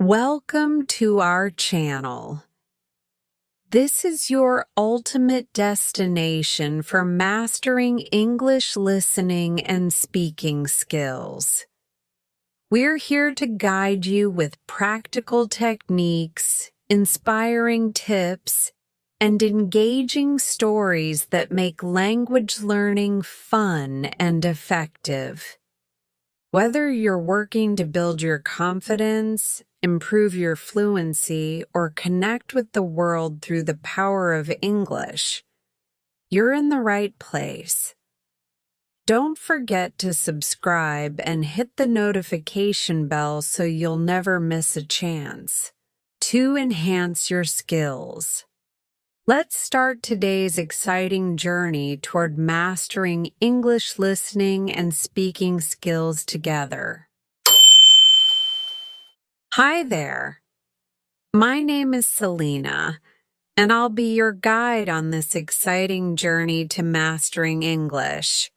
Welcome to our channel. This is your ultimate destination for mastering English listening and speaking skills. We're here to guide you with practical techniques, inspiring tips, and engaging stories that make language learning fun and effective. Whether you're working to build your confidence, improve your fluency, or connect with the world through the power of English, you're in the right place. Don't forget to subscribe and hit the notification bell so you'll never miss a chance to enhance your skills. Let's start today's exciting journey toward mastering English listening and speaking skills together. Hi there. My name is Selena, and I'll be your guide on this exciting journey to mastering English.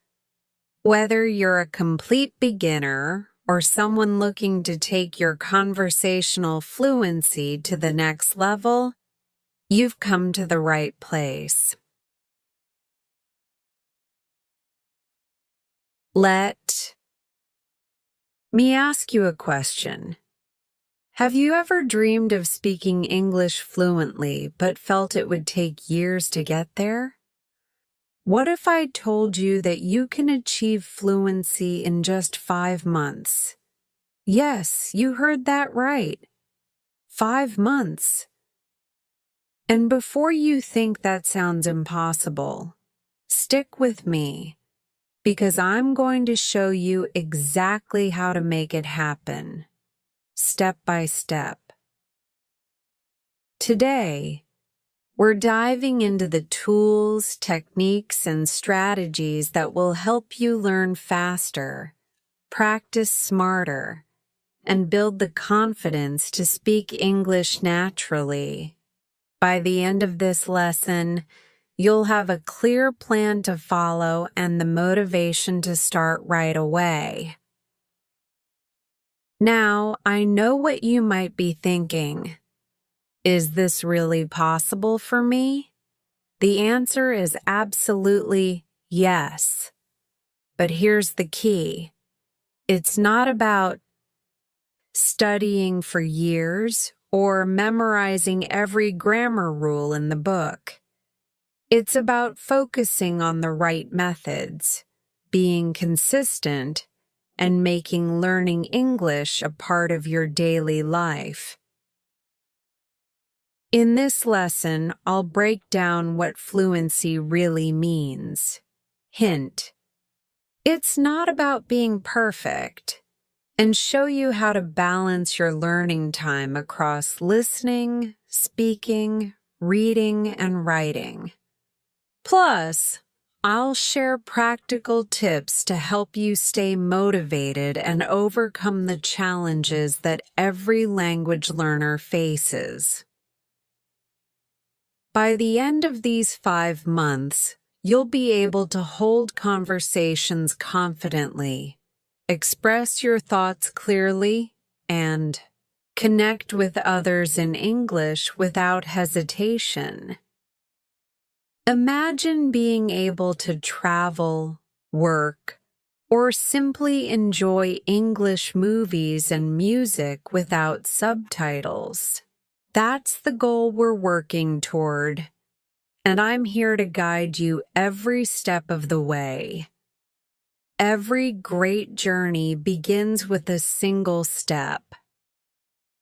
Whether you're a complete beginner or someone looking to take your conversational fluency to the next level, you've come to the right place. Let me ask you a question. Have you ever dreamed of speaking English fluently but felt it would take years to get there? What if I told you that you can achieve fluency in just 5 months? Yes, you heard that right. 5 months. And before you think that sounds impossible, stick with me, because I'm going to show you exactly how to make it happen, step by step. Today, we're diving into the tools, techniques, and strategies that will help you learn faster, practice smarter, and build the confidence to speak English naturally. By the end of this lesson, you'll have a clear plan to follow and the motivation to start right away. Now, I know what you might be thinking. Is this really possible for me? The answer is absolutely yes. But here's the key. It's not about studying for years or memorizing every grammar rule in the book. It's about focusing on the right methods, being consistent, and making learning English a part of your daily life. In this lesson, I'll break down what fluency really means. Hint: it's not about being perfect, and show you how to balance your learning time across listening, speaking, reading, and writing. Plus, I'll share practical tips to help you stay motivated and overcome the challenges that every language learner faces. By the end of these 5 months, you'll be able to hold conversations confidently, express your thoughts clearly, and connect with others in English without hesitation. Imagine being able to travel, work, or simply enjoy English movies and music without subtitles. That's the goal we're working toward, and I'm here to guide you every step of the way. Every great journey begins with a single step.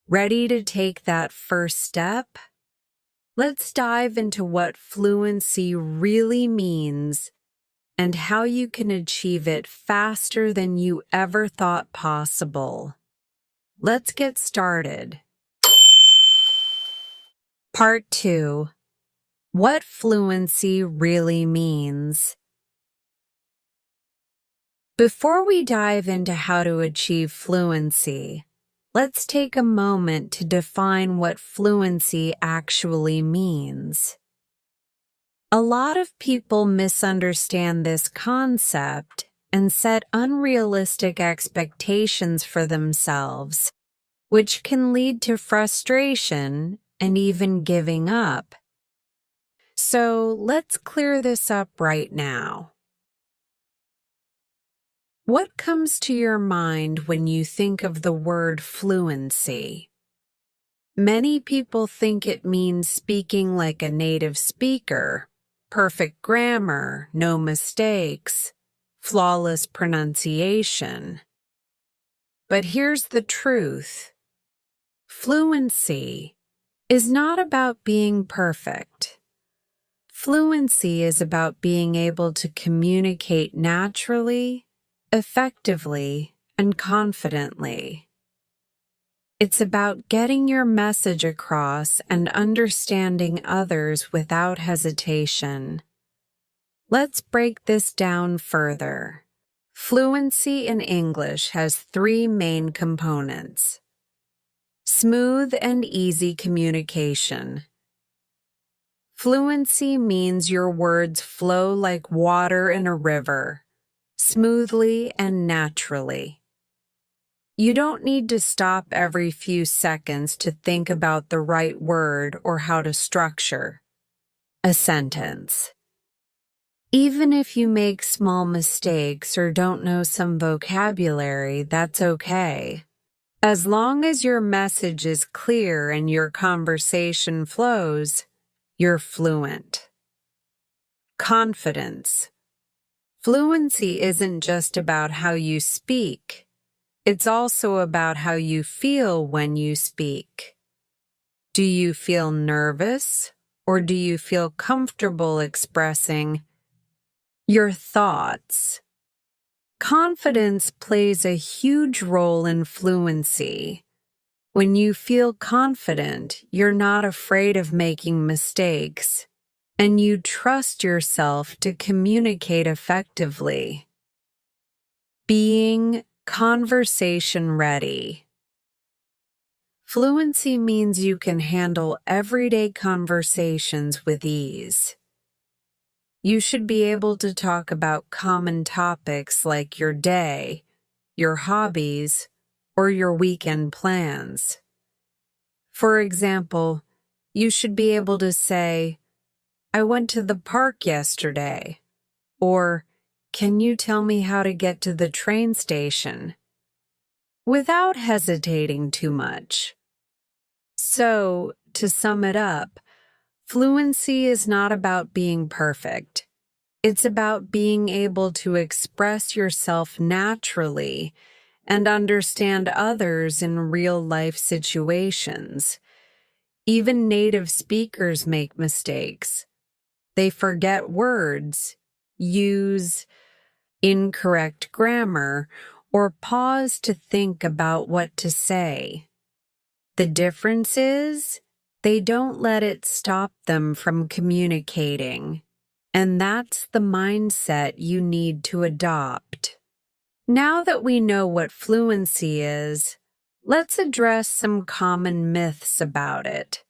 Ready to take that first step? Let's dive into what fluency really means and how you can achieve it faster than you ever thought possible. Let's get started. Part 2. What fluency really means. Before we dive into how to achieve fluency, let's take a moment to define what fluency actually means. A lot of people misunderstand this concept and set unrealistic expectations for themselves which can lead to frustration and even giving up. So let's clear this up right now. What comes to your mind when you think of the word fluency? Many people think it means speaking like a native speaker, perfect grammar, no mistakes, flawless pronunciation. But here's the truth. Fluency is not about being perfect. Fluency is about being able to communicate naturally, effectively, and confidently. It's about getting your message across and understanding others without hesitation. Let's break this down further. Fluency in English has three main components. Smooth and easy communication. Fluency means your words flow like water in a river, smoothly and naturally. You don't need to stop every few seconds to think about the right word or how to structure a sentence. Even if you make small mistakes or don't know some vocabulary, that's okay. As long as your message is clear and your conversation flows, you're fluent. Confidence. Fluency isn't just about how you speak. It's also about how you feel when you speak. Do you feel nervous, or do you feel comfortable expressing your thoughts? Confidence plays a huge role in fluency. When you feel confident, you're not afraid of making mistakes, and you trust yourself to communicate effectively. Being conversation ready. Fluency means you can handle everyday conversations with ease. You should be able to talk about common topics like your day, your hobbies, or your weekend plans. For example, you should be able to say, "I went to the park yesterday," or "Can you tell me how to get to the train station?" without hesitating too much. So, to sum it up, fluency is not about being perfect. It's about being able to express yourself naturally and understand others in real-life situations. Even native speakers make mistakes. They forget words, use incorrect grammar, or pause to think about what to say. The difference is, they don't let it stop them from communicating, and that's the mindset you need to adopt. Now that we know what fluency is, let's address some common myths about it.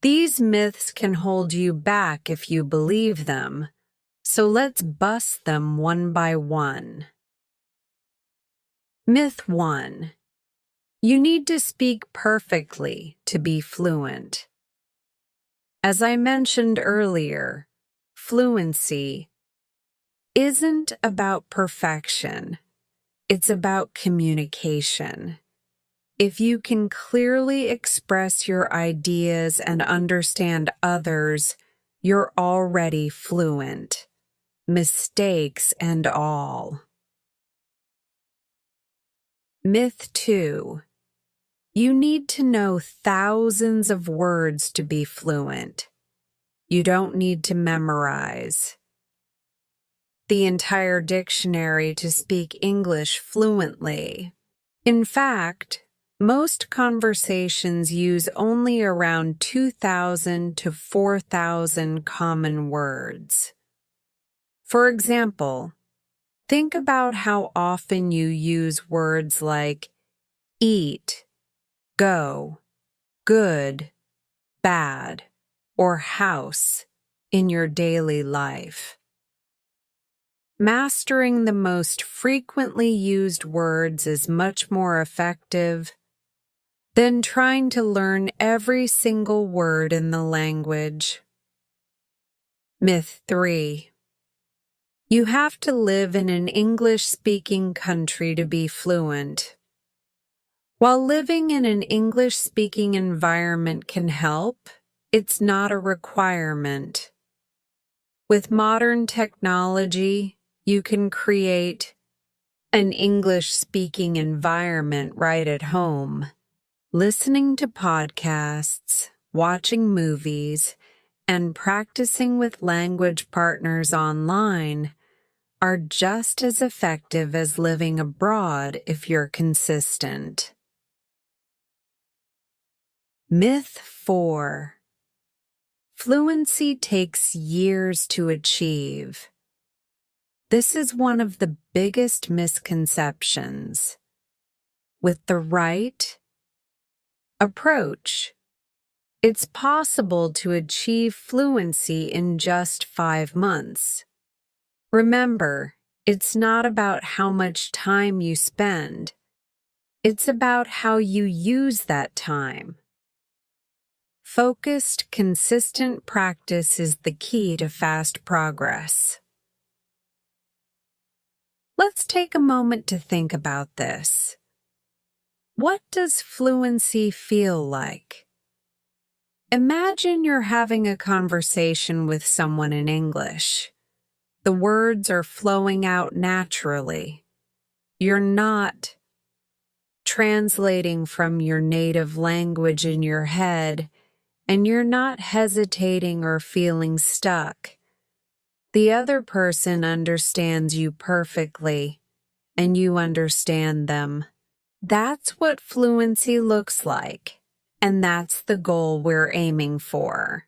These myths can hold you back if you believe them, so let's bust them one by one. Myth 1. You need to speak perfectly to be fluent. As I mentioned earlier, fluency isn't about perfection. It's about communication. If you can clearly express your ideas and understand others, you're already fluent, mistakes and all. Myth 2. You need to know thousands of words to be fluent. You don't need to memorize the entire dictionary to speak English fluently. In fact, most conversations use only around 2,000 to 4,000 common words. For example, think about how often you use words like eat, go, good, bad, or house in your daily life. Mastering the most frequently used words is much more effective than trying to learn every single word in the language. Myth 3. You have to live in an English-speaking country to be fluent. While living in an English-speaking environment can help, it's not a requirement. With modern technology, you can create an English-speaking environment right at home. Listening to podcasts, watching movies, and practicing with language partners online are just as effective as living abroad if you're consistent. Myth 4. Fluency takes years to achieve. This is one of the biggest misconceptions. With the right approach, it's possible to achieve fluency in just 5 months. Remember, it's not about how much time you spend. It's about how you use that time. Focused, consistent practice is the key to fast progress. Let's take a moment to think about this. What does fluency feel like? Imagine you're having a conversation with someone in English. The words are flowing out naturally. You're not translating from your native language in your head, and you're not hesitating or feeling stuck. The other person understands you perfectly, and you understand them. That's what fluency looks like, and that's the goal we're aiming for.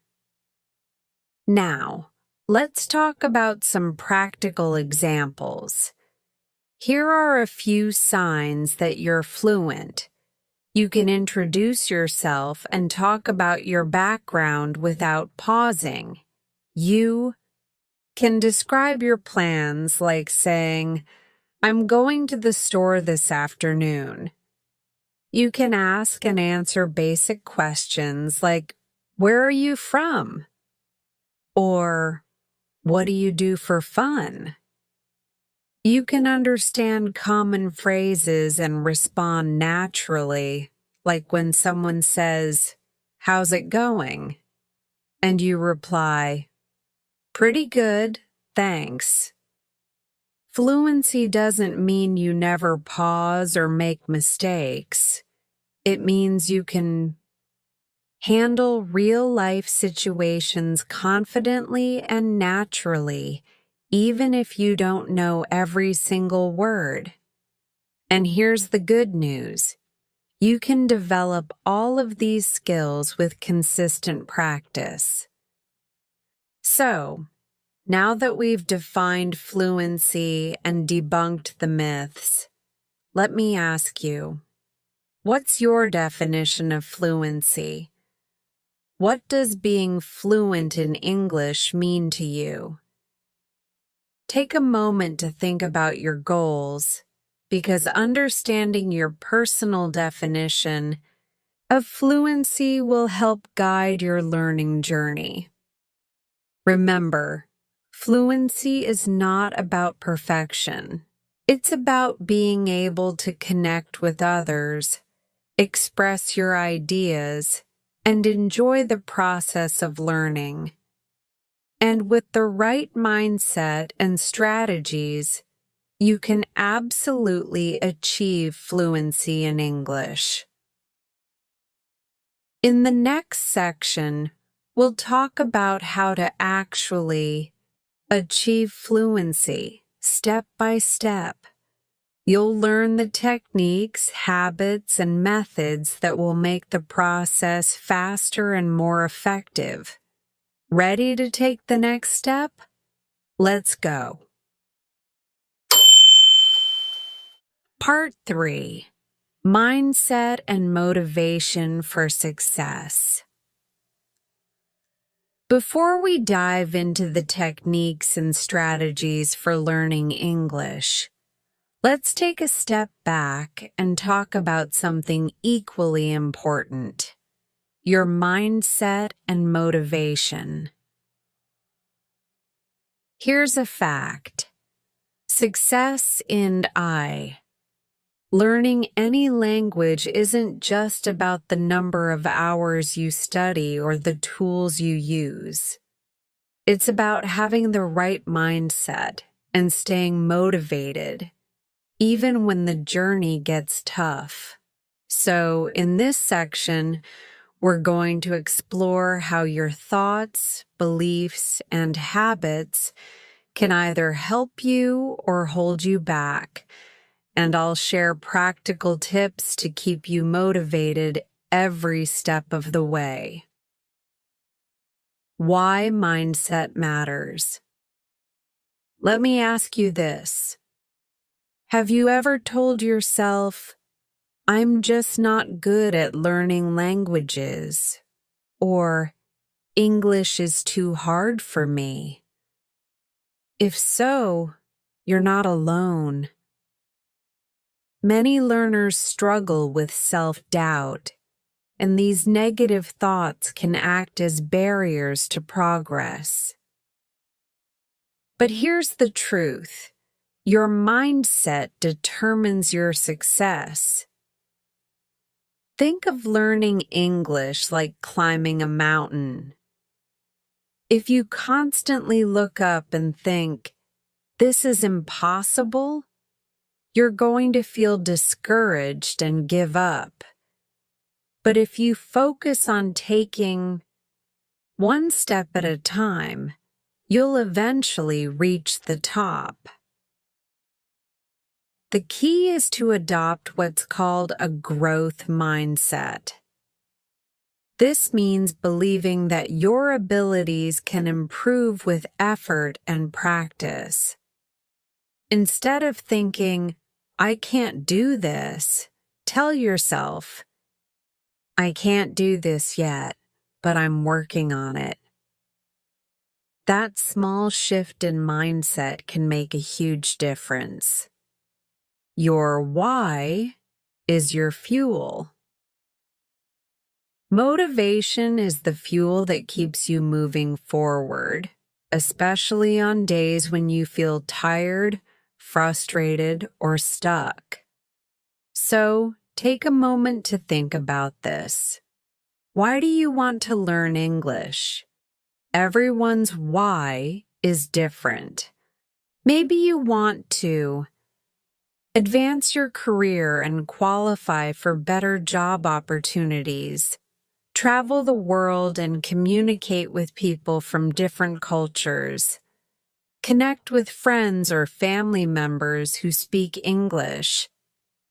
Now, let's talk about some practical examples. Here are a few signs that you're fluent. You can introduce yourself and talk about your background without pausing. You can describe your plans like saying, "I'm going to the store this afternoon." You can ask and answer basic questions like, "Where are you from?" Or, "What do you do for fun?" You can understand common phrases and respond naturally, like when someone says, "How's it going?" and you reply, "Pretty good, thanks." Fluency doesn't mean you never pause or make mistakes. It means you can handle real-life situations confidently and naturally, even if you don't know every single word. And here's the good news. You can develop all of these skills with consistent practice. So, now that we've defined fluency and debunked the myths, let me ask you, what's your definition of fluency? What does being fluent in English mean to you? Take a moment to think about your goals, because understanding your personal definition of fluency will help guide your learning journey. Remember, fluency is not about perfection. It's about being able to connect with others, express your ideas, and enjoy the process of learning. And with the right mindset and strategies, you can absolutely achieve fluency in English. In the next section, we'll talk about how to actually achieve fluency step by step. You'll learn the techniques, habits, and methods that will make the process faster and more effective. Ready to take the next step? Let's go. Part 3. Mindset and motivation for success. Before we dive into the techniques and strategies for learning English, Let's take a step back and talk about something equally important: your mindset and motivation. Here's a fact. Success and learning any language isn't just about the number of hours you study or the tools you use. It's about having the right mindset and staying motivated, even when the journey gets tough. So, in this section, we're going to explore how your thoughts, beliefs, and habits can either help you or hold you back, and I'll share practical tips to keep you motivated every step of the way. Why mindset matters. Let me ask you this. Have you ever told yourself, "I'm just not good at learning languages," or "English is too hard for me"? If so, you're not alone. Many learners struggle with self-doubt, and these negative thoughts can act as barriers to progress. But here's the truth. Your mindset determines your success. Think of learning English like climbing a mountain. If you constantly look up and think, "This is impossible," you're going to feel discouraged and give up. But if you focus on taking one step at a time, you'll eventually reach the top. The key is to adopt what's called a growth mindset. This means believing that your abilities can improve with effort and practice. Instead of thinking, "I can't do this," tell yourself, "I can't do this yet, but I'm working on it." That small shift in mindset can make a huge difference. Your why is your fuel. Motivation is the fuel that keeps you moving forward, especially on days when you feel tired, frustrated, or stuck. So, take a moment to think about this. Why do you want to learn English? Everyone's why is different. Maybe you want to advance your career and qualify for better job opportunities, travel the world and communicate with people from different cultures, connect with friends or family members who speak English,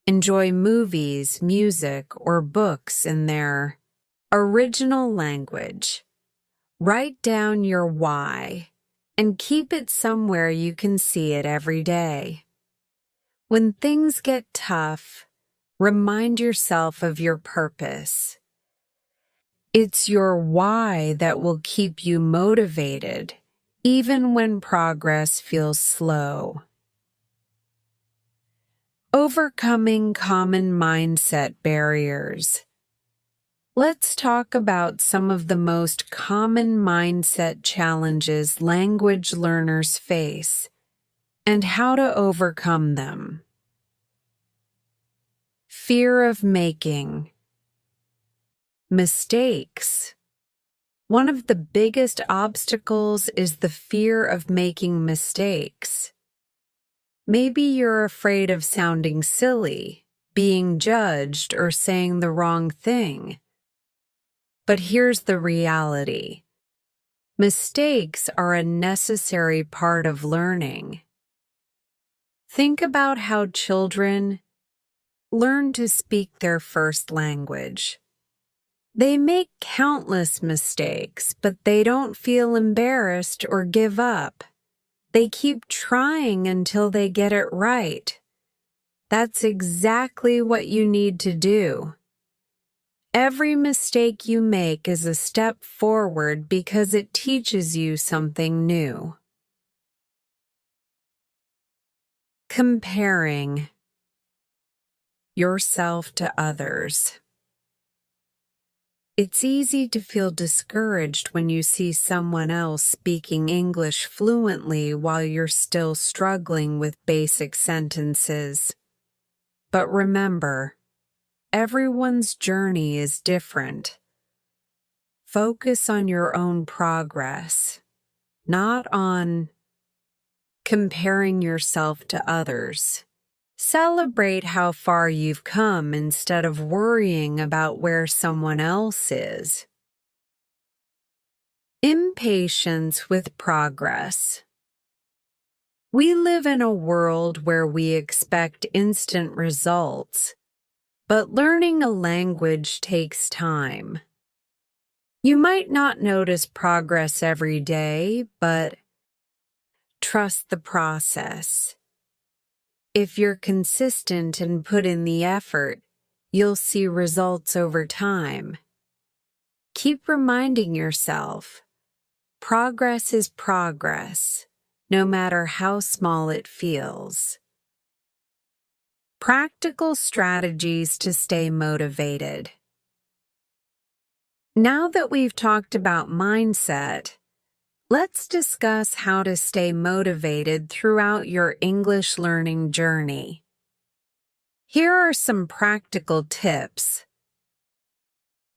enjoy movies, music, or books in their original language. Write down your why and keep it somewhere you can see it every day. When things get tough, remind yourself of your purpose. It's your why that will keep you motivated, even when progress feels slow. Overcoming common mindset barriers. Let's talk about some of the most common mindset challenges language learners face and how to overcome them. Fear of making mistakes. One of the biggest obstacles is the fear of making mistakes. Maybe you're afraid of sounding silly, being judged, or saying the wrong thing. But here's the reality. Mistakes are a necessary part of learning. Think about how children learn to speak their first language. They make countless mistakes, but they don't feel embarrassed or give up. They keep trying until they get it right. That's exactly what you need to do. Every mistake you make is a step forward because it teaches you something new. Comparing yourself to others. It's easy to feel discouraged when you see someone else speaking English fluently while you're still struggling with basic sentences. But remember, everyone's journey is different. Focus on your own progress, not on comparing yourself to others. Celebrate how far you've come instead of worrying about where someone else is. Impatience with progress. We live in a world where we expect instant results, but learning a language takes time. You might not notice progress every day, but trust the process. If you're consistent and put in the effort, you'll see results over time. Keep reminding yourself, progress is progress, no matter how small it feels. Practical strategies to stay motivated. Now that we've talked about mindset, let's discuss how to stay motivated throughout your English learning journey. Here are some practical tips.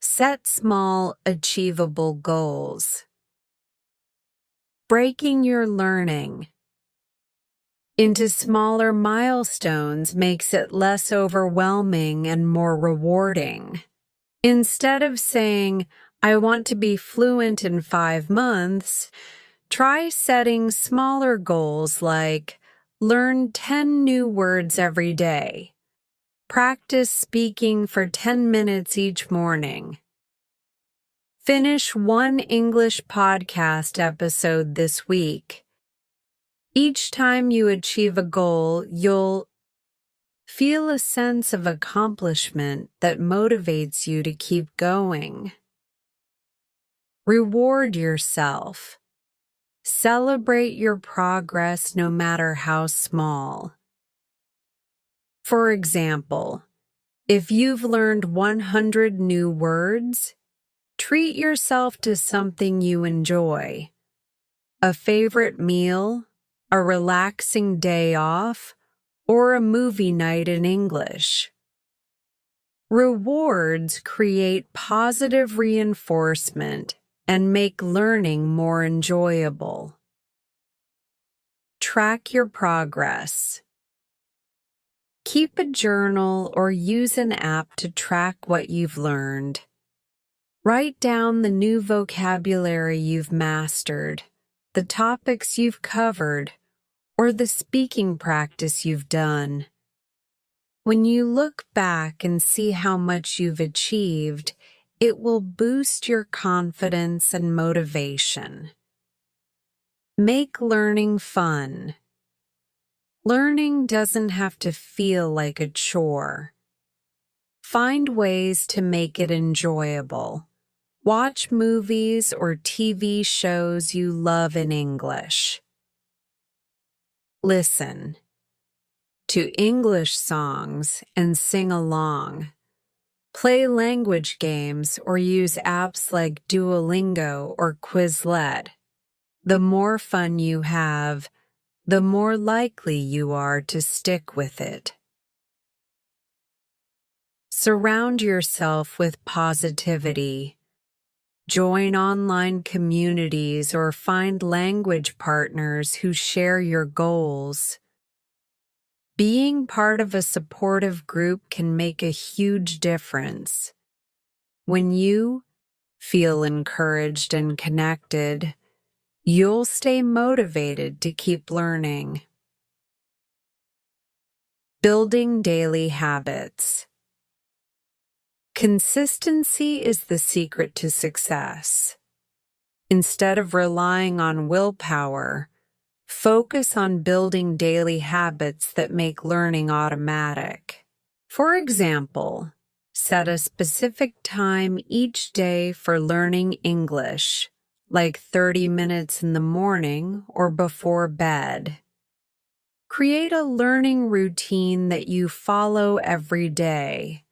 Set small, achievable goals. Breaking your learning into smaller milestones makes it less overwhelming and more rewarding. Instead of saying, I want to be fluent in 5 months, try setting smaller goals like learn 10 new words every day. Practice speaking for 10 minutes each morning. Finish 1 English podcast episode this week. Each time you achieve a goal, you'll feel a sense of accomplishment that motivates you to keep going. Reward yourself. Celebrate your progress no matter how small. For example, if you've learned 100 new words, treat yourself to something you enjoy. A favorite meal, a relaxing day off, or a movie night in English. Rewards create positive reinforcement and make learning more enjoyable. Track your progress. Keep a journal or use an app to track what you've learned. Write down the new vocabulary you've mastered, the topics you've covered, or the speaking practice you've done. When you look back and see how much you've achieved, it will boost your confidence and motivation. Make learning fun. Learning doesn't have to feel like a chore. Find ways to make it enjoyable. Watch movies or TV shows you love in English. Listen to English songs and sing along. Play language games or use apps like Duolingo or Quizlet. The more fun you have, the more likely you are to stick with it. Surround yourself with positivity. Join online communities or find language partners who share your goals. Being part of a supportive group can make a huge difference. When you feel encouraged and connected, you'll stay motivated to keep learning. Building daily habits. Consistency is the secret to success. Instead of relying on willpower, focus on building daily habits that make learning automatic. For example, set a specific time each day for learning English, like 30 minutes in the morning or before bed. Create a learning routine that you follow every day,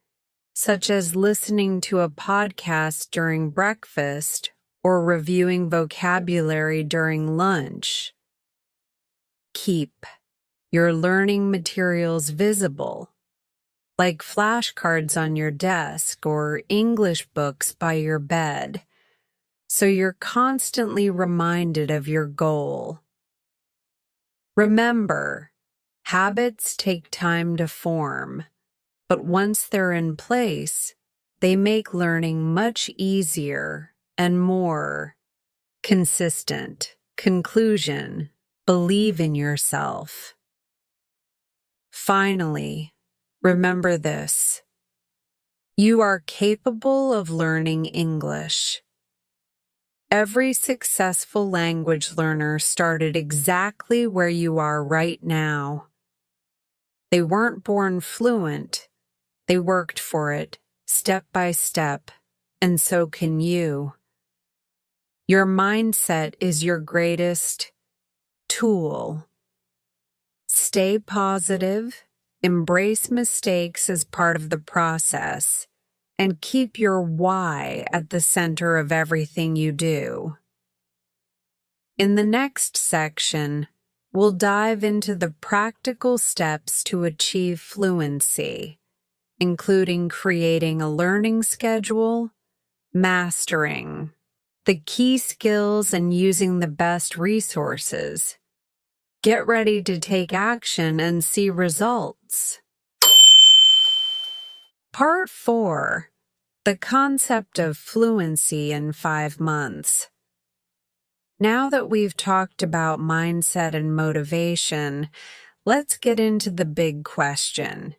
such as listening to a podcast during breakfast or reviewing vocabulary during lunch. Keep your learning materials visible, like flashcards on your desk or English books by your bed, so you're constantly reminded of your goal. Remember, habits take time to form, but once they're in place, they make learning much easier and more consistent. Conclusion: believe in yourself. Finally, remember this: you are capable of learning English. Every successful language learner started exactly where you are right now. They weren't born fluent. They worked for it, step by step, and so can you. Your mindset is your greatest tool. Stay positive, embrace mistakes as part of the process, and keep your why at the center of everything you do. In the next section, we'll dive into the practical steps to achieve fluency, including creating a learning schedule, mastering the key skills, and using the best resources. Get ready to take action and see results. Part 4. The concept of fluency in 5 months. Now that we've talked about mindset and motivation, let's get into the big question.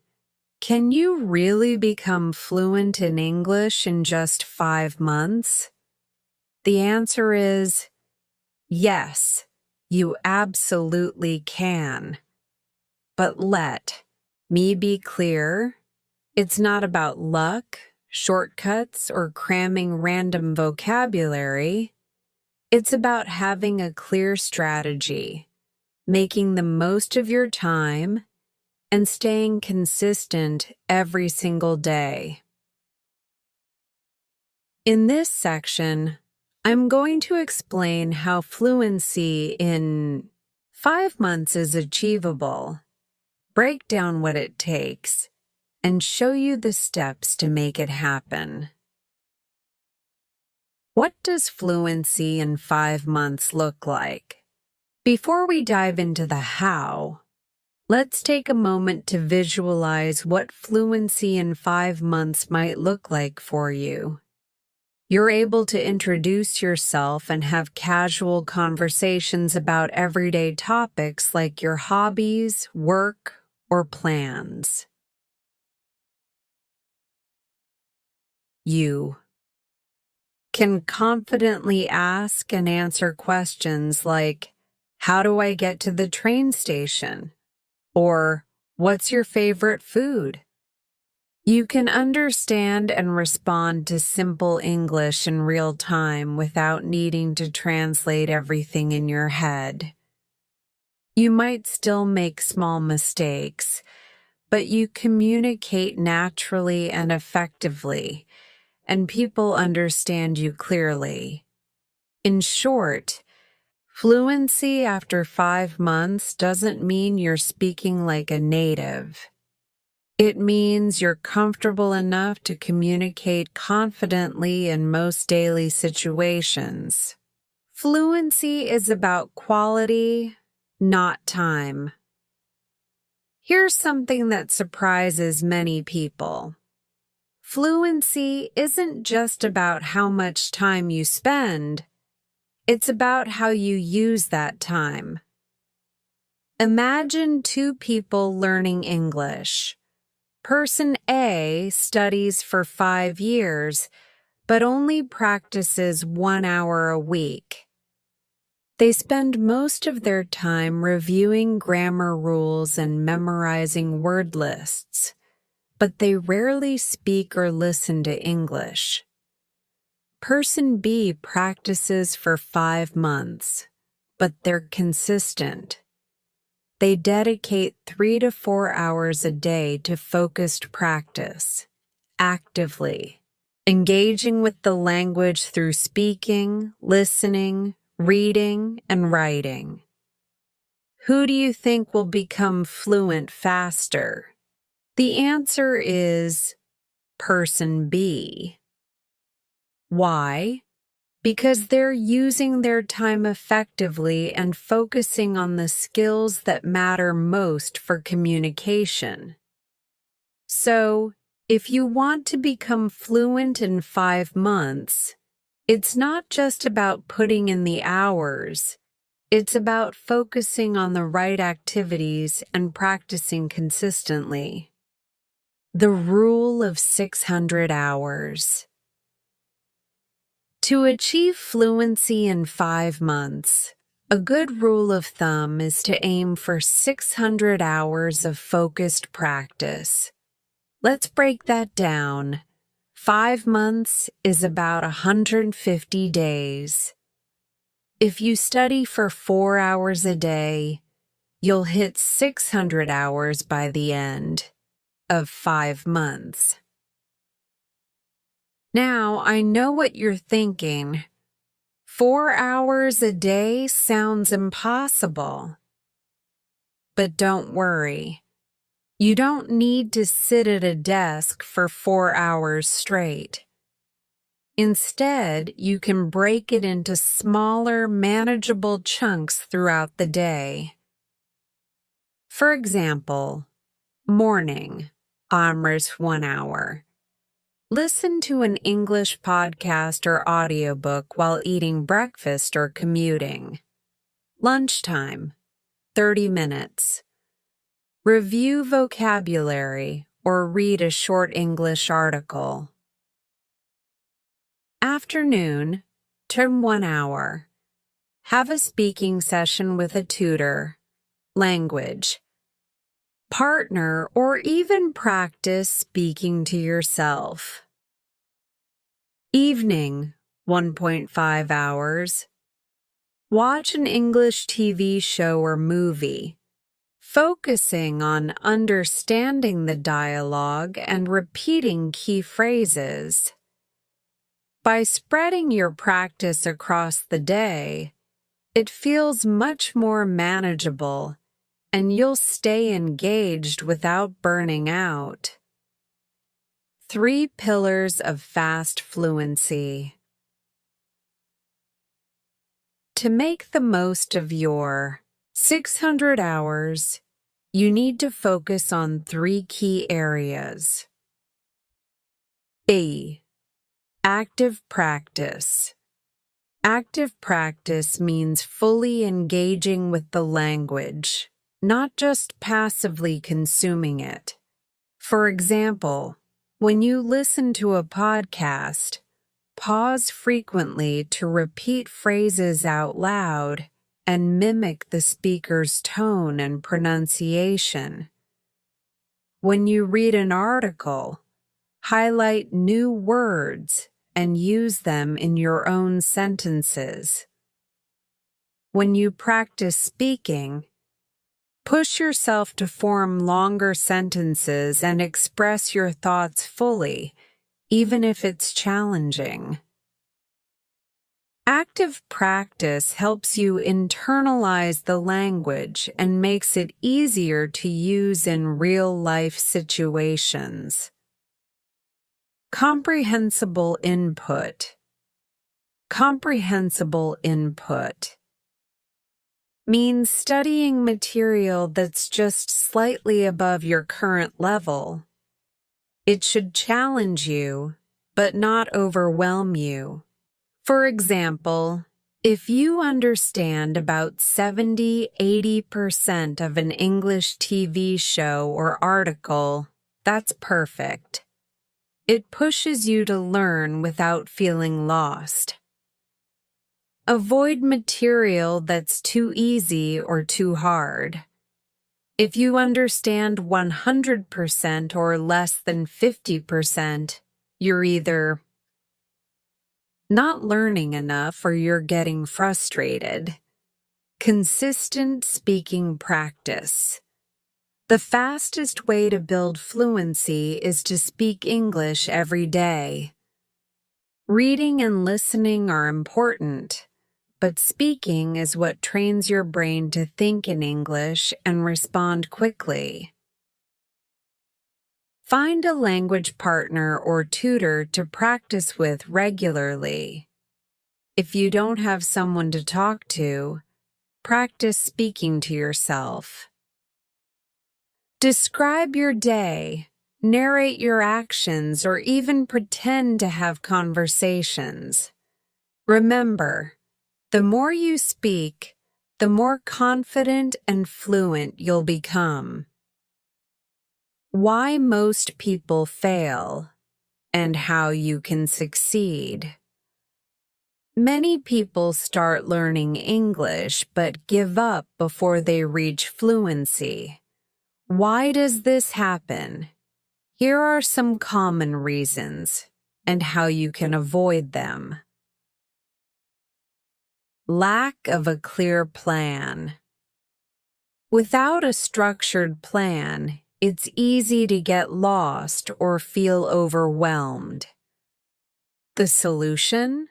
Can you really become fluent in English in just 5 months? The answer is yes, you absolutely can. But let me be clear, it's not about luck, shortcuts, or cramming random vocabulary. It's about having a clear strategy, making the most of your time, and staying consistent every single day. In this section, I'm going to explain how fluency in 5 months is achievable, break down what it takes, and show you the steps to make it happen. What does fluency in 5 months look like? Before we dive into the how, let's take a moment to visualize what fluency in 5 months might look like for you. You're able to introduce yourself and have casual conversations about everyday topics like your hobbies, work, or plans. You can confidently ask and answer questions like, "How do I get to the train station?" Or, "What's your favorite food?" You can understand and respond to simple English in real time without needing to translate everything in your head. You might still make small mistakes, but you communicate naturally and effectively, and people understand you clearly. In short, fluency after 5 months doesn't mean you're speaking like a native. It means you're comfortable enough to communicate confidently in most daily situations. Fluency is about quality, not time. Here's something that surprises many people. Fluency isn't just about how much time you spend, it's about how you use that time. Imagine 2 people learning English. Person A studies for 5 years, but only practices 1 hour a week. They spend most of their time reviewing grammar rules and memorizing word lists, but they rarely speak or listen to English. Person B practices for 5 months, but they're consistent. They dedicate 3 to 4 hours a day to focused practice, actively, engaging with the language through speaking, listening, reading, and writing. Who do you think will become fluent faster? The answer is person B. Why? Because they're using their time effectively and focusing on the skills that matter most for communication. So, if you want to become fluent in 5 months, it's not just about putting in the hours. It's about focusing on the right activities and practicing consistently. The rule of 600 hours. To achieve fluency in 5 months, a good rule of thumb is to aim for 600 hours of focused practice. Let's break that down. 5 months is about 150 days. If you study for 4 hours a day, you'll hit 600 hours by the end of 5 months. Now, I know what you're thinking. 4 hours a day sounds impossible. But don't worry. You don't need to sit at a desk for 4 hours straight. Instead, you can break it into smaller, manageable chunks throughout the day. For example, morning, Amrit 1 hour. Listen to an English podcast or audiobook while eating breakfast or commuting. Lunchtime, 30 minutes. Review vocabulary or read a short English article. Afternoon, term 1 hour. Have a speaking session with a tutor. Language. Partner or even practice speaking to yourself. Evening, 1.5 hours. Watch an English TV show or movie, focusing on understanding the dialogue and repeating key phrases. By spreading your practice across the day, it feels much more manageable, and you'll stay engaged without burning out. 3 pillars of fast fluency. To make the most of your 600 hours, you need to focus on 3 key areas. A. Active practice. Active practice means fully engaging with the language, not just passively consuming it. For example, when you listen to a podcast, pause frequently to repeat phrases out loud and mimic the speaker's tone and pronunciation. When you read an article, highlight new words and use them in your own sentences. When you practice speaking, push yourself to form longer sentences and express your thoughts fully, even if it's challenging. Active practice helps you internalize the language and makes it easier to use in real-life situations. Comprehensible input. Comprehensible input means studying material that's just slightly above your current level. It should challenge you, but not overwhelm you. For example, if you understand about 70–80% of an English TV show or article, that's perfect. It pushes you to learn without feeling lost. Avoid material that's too easy or too hard. If you understand 100% or less than 50%, you're either not learning enough or you're getting frustrated. Consistent speaking practice. The fastest way to build fluency is to speak English every day. Reading and listening are important, but speaking is what trains your brain to think in English and respond quickly. Find a language partner or tutor to practice with regularly. If you don't have someone to talk to, practice speaking to yourself. Describe your day, narrate your actions, or even pretend to have conversations. Remember, the more you speak, the more confident and fluent you'll become. Why most people fail, and how you can succeed. Many people start learning English but give up before they reach fluency. Why does this happen? Here are some common reasons and how you can avoid them. Lack of a clear plan. Without a structured plan, it's easy to get lost or feel overwhelmed. The solution?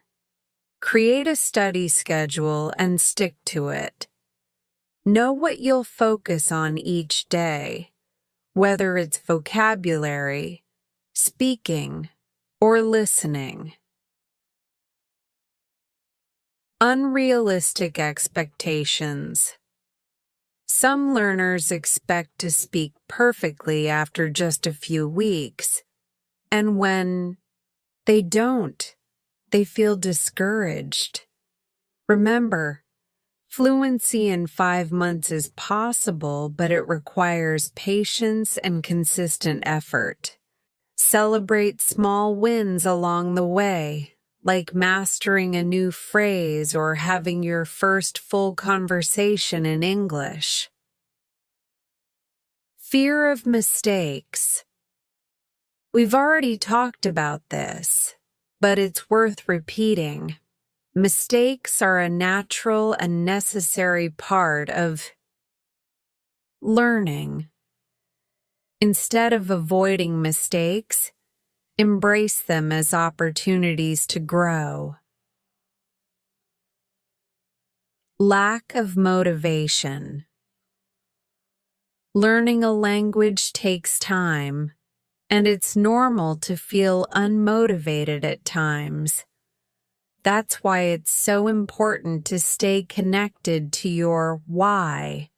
Create a study schedule and stick to it. Know what you'll focus on each day, whether it's vocabulary, speaking, or listening. Unrealistic expectations. Some learners expect to speak perfectly after just a few weeks, and when they don't, they feel discouraged. Remember, fluency in 5 months is possible, but it requires patience and consistent effort. Celebrate small wins along the way, like mastering a new phrase or having your first full conversation in English. Fear of mistakes. We've already talked about this, but it's worth repeating. Mistakes are a natural and necessary part of learning. Instead of avoiding mistakes, embrace them as opportunities to grow. Lack of motivation. Learning a language takes time, and it's normal to feel unmotivated at times. That's why it's so important to stay connected to your why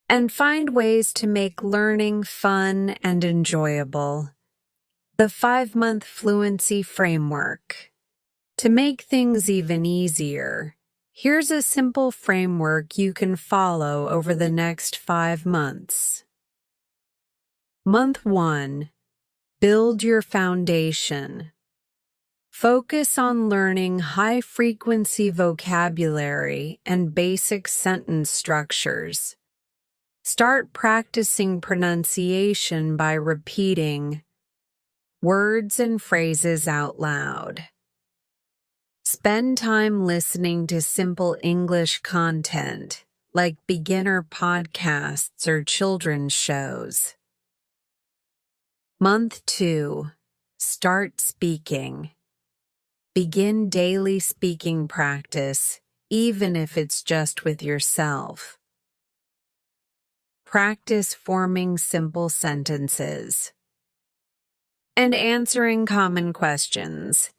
and find ways to make learning fun and enjoyable. The 5-month fluency framework. To make things even easier, here's a simple framework you can follow over the next 5 months. Month 1. Build your foundation. Focus on learning high-frequency vocabulary and basic sentence structures. Start practicing pronunciation by repeating words and phrases out loud. Spend time listening to simple English content, like beginner podcasts or children's shows. Month 2. Start speaking. Begin daily speaking practice, even if it's just with yourself. Practice forming simple sentences and answering common questions.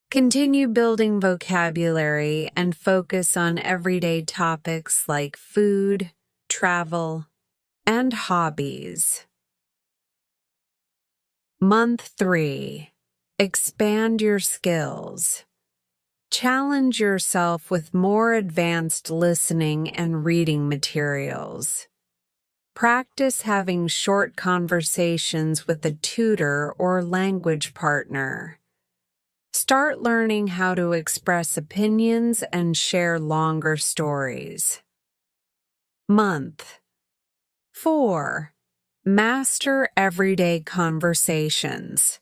Continue building vocabulary and focus on everyday topics like food, travel, and hobbies. Month 3. Expand your skills. Challenge yourself with more advanced listening and reading materials. Practice having short conversations with a tutor or language partner. Start learning how to express opinions and share longer stories. Month 4. Master everyday conversations.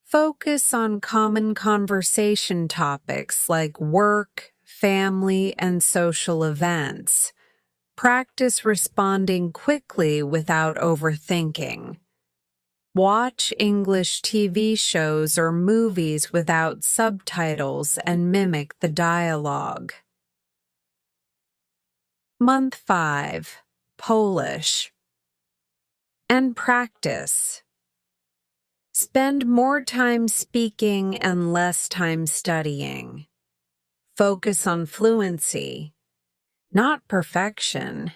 Focus on common conversation topics like work, family, and social events. Practice responding quickly without overthinking. Watch English TV shows or movies without subtitles and mimic the dialogue. Month 5. Polish. And practice. Spend more time speaking and less time studying. Focus on fluency, not perfection.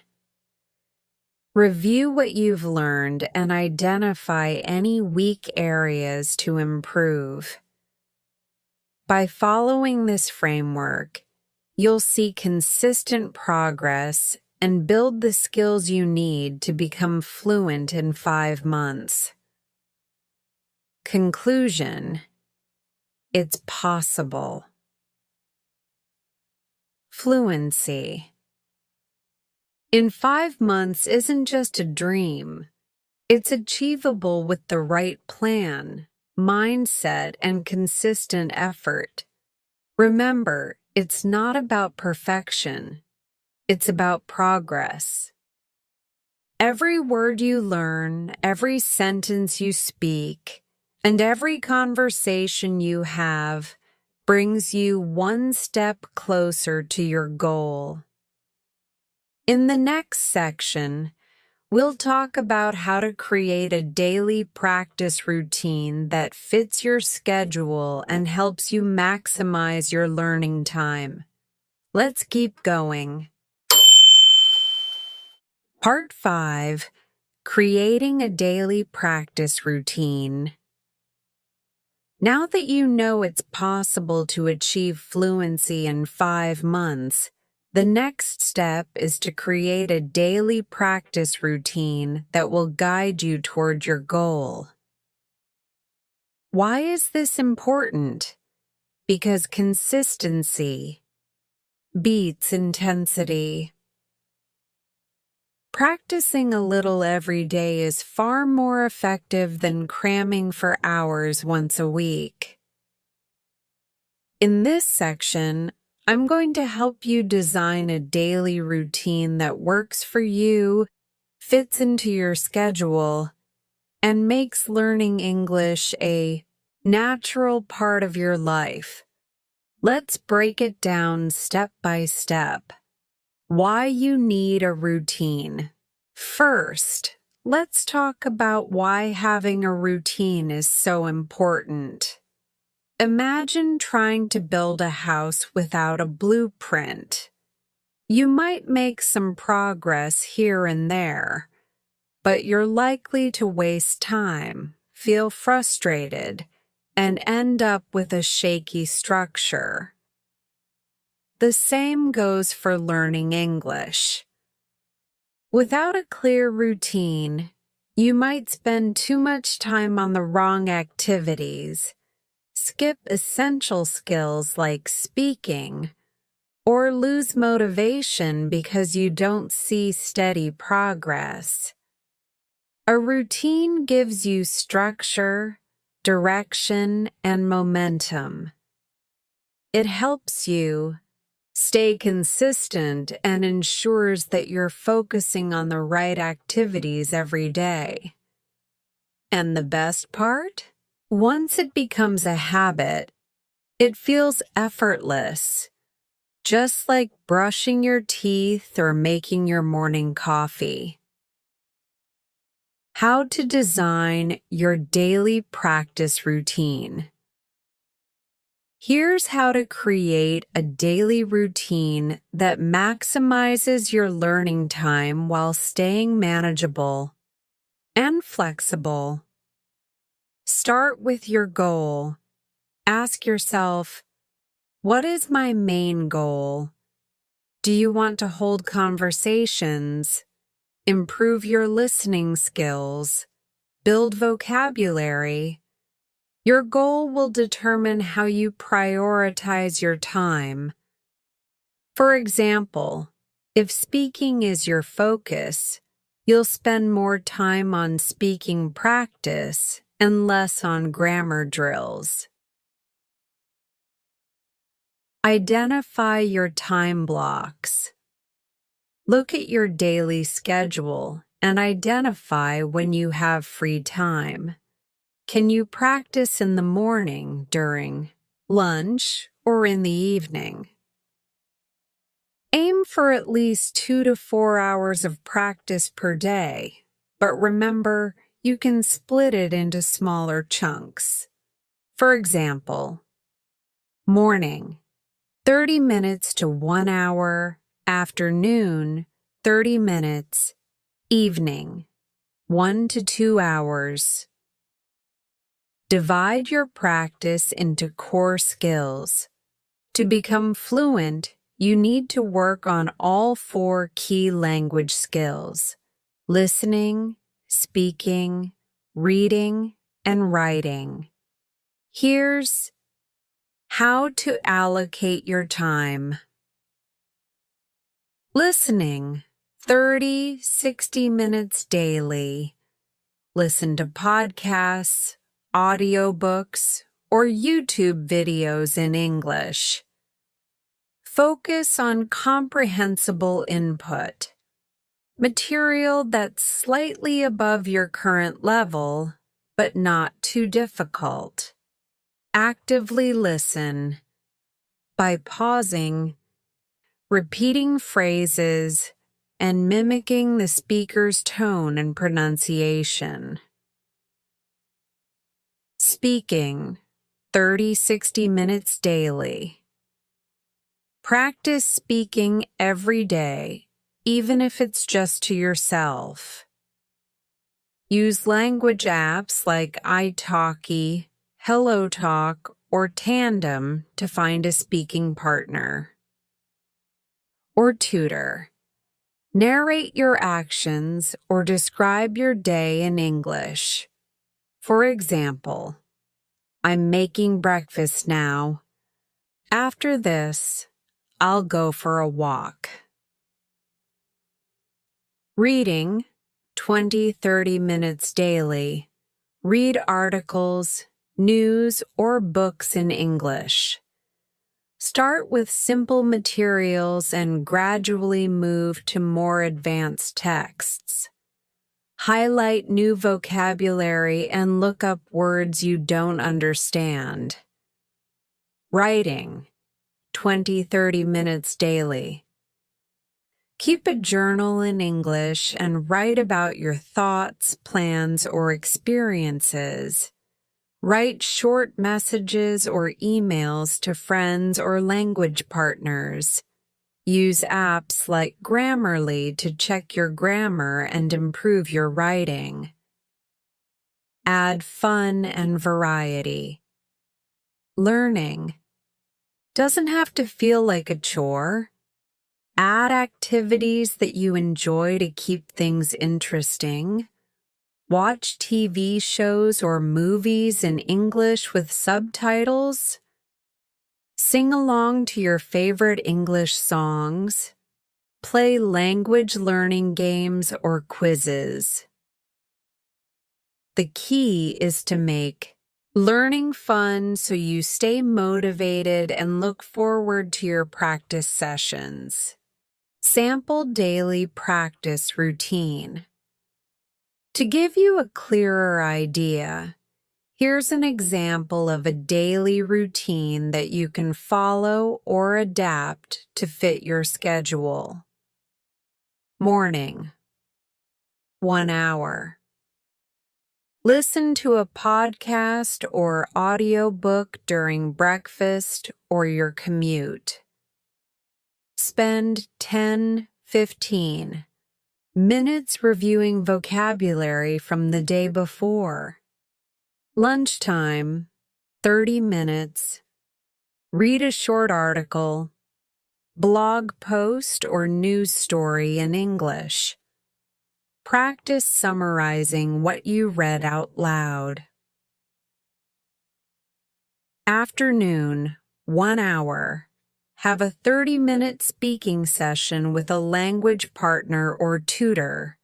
Review what you've learned and identify any weak areas to improve. By following this framework, you'll see consistent progress and build the skills you need to become fluent in 5 months. Conclusion: it's possible. Fluency. In 5 months isn't just a dream. It's achievable with the right plan, mindset, and consistent effort. Remember, it's not about perfection. It's about progress. Every word you learn, every sentence you speak, and every conversation you have brings you one step closer to your goal. In the next section, we'll talk about how to create a daily practice routine that fits your schedule and helps you maximize your learning time. Let's keep going. Part 5. Creating a daily practice routine. Now that you know it's possible to achieve fluency in 5 months, the next step is to create a daily practice routine that will guide you toward your goal. Why is this important? Because consistency beats intensity. Practicing a little every day is far more effective than cramming for hours once a week. In this section, I'm going to help you design a daily routine that works for you, fits into your schedule, and makes learning English a natural part of your life. Let's break it down step by step. Why you need a routine. First, let's talk about why having a routine is so important. Imagine trying to build a house without a blueprint. You might make some progress here and there, but you're likely to waste time, feel frustrated, and end up with a shaky structure. The same goes for learning English. Without a clear routine, you might spend too much time on the wrong activities, skip essential skills like speaking, or lose motivation because you don't see steady progress. A routine gives you structure, direction, and momentum. It helps you stay consistent and ensures that you're focusing on the right activities every day. And the best part? Once it becomes a habit, it feels effortless, just like brushing your teeth or making your morning coffee. How to design your daily practice routine. Here's how to create a daily routine that maximizes your learning time while staying manageable and flexible. Start with your goal. Ask yourself, what is my main goal? Do you want to hold conversations, improve your listening skills, build vocabulary? Your goal will determine how you prioritize your time. For example, if speaking is your focus, you'll spend more time on speaking practice and less on grammar drills. Identify your time blocks. Look at your daily schedule and identify when you have free time. Can you practice in the morning, during lunch, or in the evening? Aim for at least 2 to 4 hours of practice per day, but remember, you can split it into smaller chunks. For example, morning, 30 minutes to 1 hour, afternoon, 30 minutes, evening, 1 to 2 hours. Divide your practice into core skills. To become fluent, you need to work on all 4 key language skills: listening, speaking, reading, and writing. Here's how to allocate your time. Listening, 30-60 minutes daily. Listen to podcasts, audiobooks, or YouTube videos in English. Focus on comprehensible input, material that's slightly above your current level, but not too difficult. Actively listen by pausing, repeating phrases, and mimicking the speaker's tone and pronunciation. Speaking, 30-60 minutes daily. Practice speaking every day, even if it's just to yourself. Use language apps like italki, HelloTalk, or Tandem to find a speaking partner. Or tutor. Narrate your actions or describe your day in English. For example, I'm making breakfast now. After this, I'll go for a walk. Reading, 20-30 minutes daily. Read articles, news, or books in English. Start with simple materials and gradually move to more advanced texts. Highlight new vocabulary and look up words you don't understand. Writing, 20-30 minutes daily. Keep a journal in English and write about your thoughts, plans, or experiences. Write short messages or emails to friends or language partners. Use apps like Grammarly to check your grammar and improve your writing. Add fun and variety. Learning doesn't have to feel like a chore. Add activities that you enjoy to keep things interesting. Watch TV shows or movies in English with subtitles. Sing along to your favorite English songs. Play language learning games or quizzes. The key is to make learning fun so you stay motivated and look forward to your practice sessions. Sample daily practice routine. To give you a clearer idea, here's an example of a daily routine that you can follow or adapt to fit your schedule. Morning, 1 hour. Listen to a podcast or audiobook during breakfast or your commute. Spend 10-15 minutes reviewing vocabulary from the day before. Lunchtime, 30 minutes. Read a short article, blog post, or news story in English. Practice summarizing what you read out loud. Afternoon, 1 hour. Have a 30-minute speaking session with a language partner or tutor.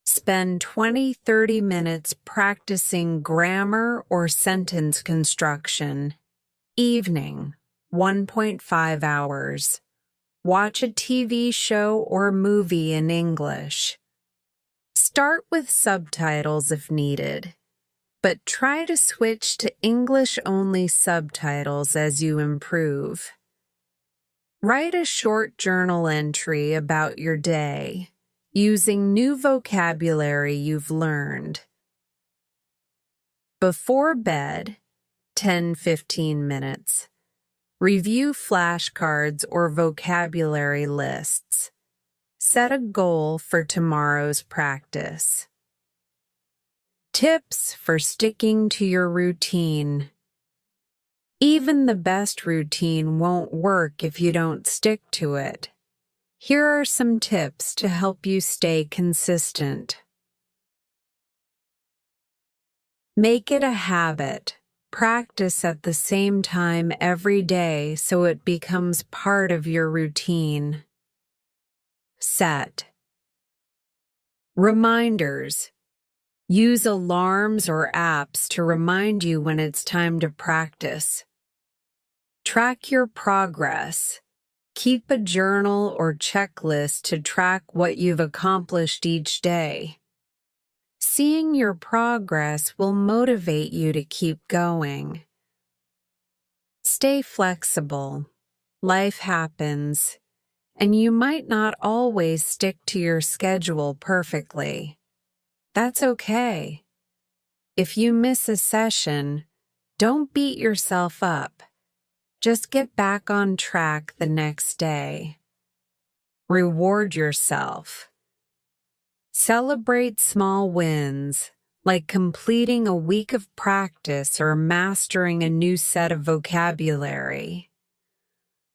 Spend 20-30 minutes practicing grammar or sentence construction. Evening, 1.5 hours. Watch a TV show or movie in English. Start with subtitles if needed, but try to switch to English-only subtitles as you improve. Write a short journal entry about your day, using new vocabulary you've learned. Before bed, 10-15 minutes. Review flashcards or vocabulary lists. Set a goal for tomorrow's practice. Tips for sticking to your routine. Even the best routine won't work if you don't stick to it. Here are some tips to help you stay consistent. Make it a habit. Practice at the same time every day so it becomes part of your routine. Set reminders. Use alarms or apps to remind you when it's time to practice. Track your progress. Keep a journal or checklist to track what you've accomplished each day. Seeing your progress will motivate you to keep going. Stay flexible. Life happens, and you might not always stick to your schedule perfectly. That's okay. If you miss a session, don't beat yourself up. Just get back on track the next day. Reward yourself. Celebrate small wins, like completing a week of practice or mastering a new set of vocabulary.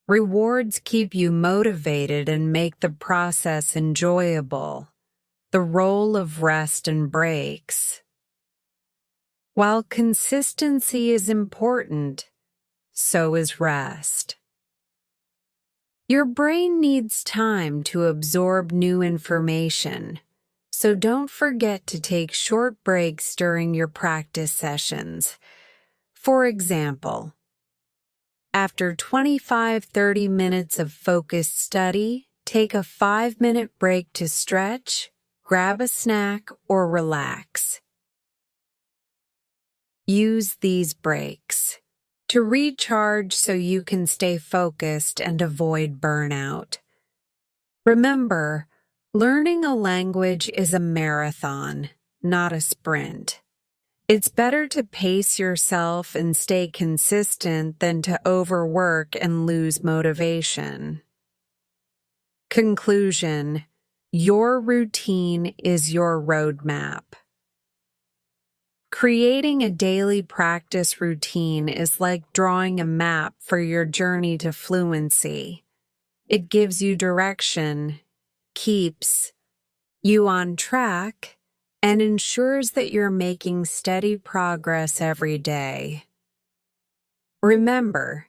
Rewards keep you motivated and make the process enjoyable. The role of rest and breaks. While consistency is important, so is rest. Your brain needs time to absorb new information, so don't forget to take short breaks during your practice sessions. For example, after 25-30 minutes of focused study, take a 5-minute break to stretch, grab a snack, or relax. Use these breaks to recharge so you can stay focused and avoid burnout. Remember, learning a language is a marathon, not a sprint. It's better to pace yourself and stay consistent than to overwork and lose motivation. Conclusion: your routine is your roadmap. Creating a daily practice routine is like drawing a map for your journey to fluency. It gives you direction, keeps you on track, and ensures that you're making steady progress every day. Remember,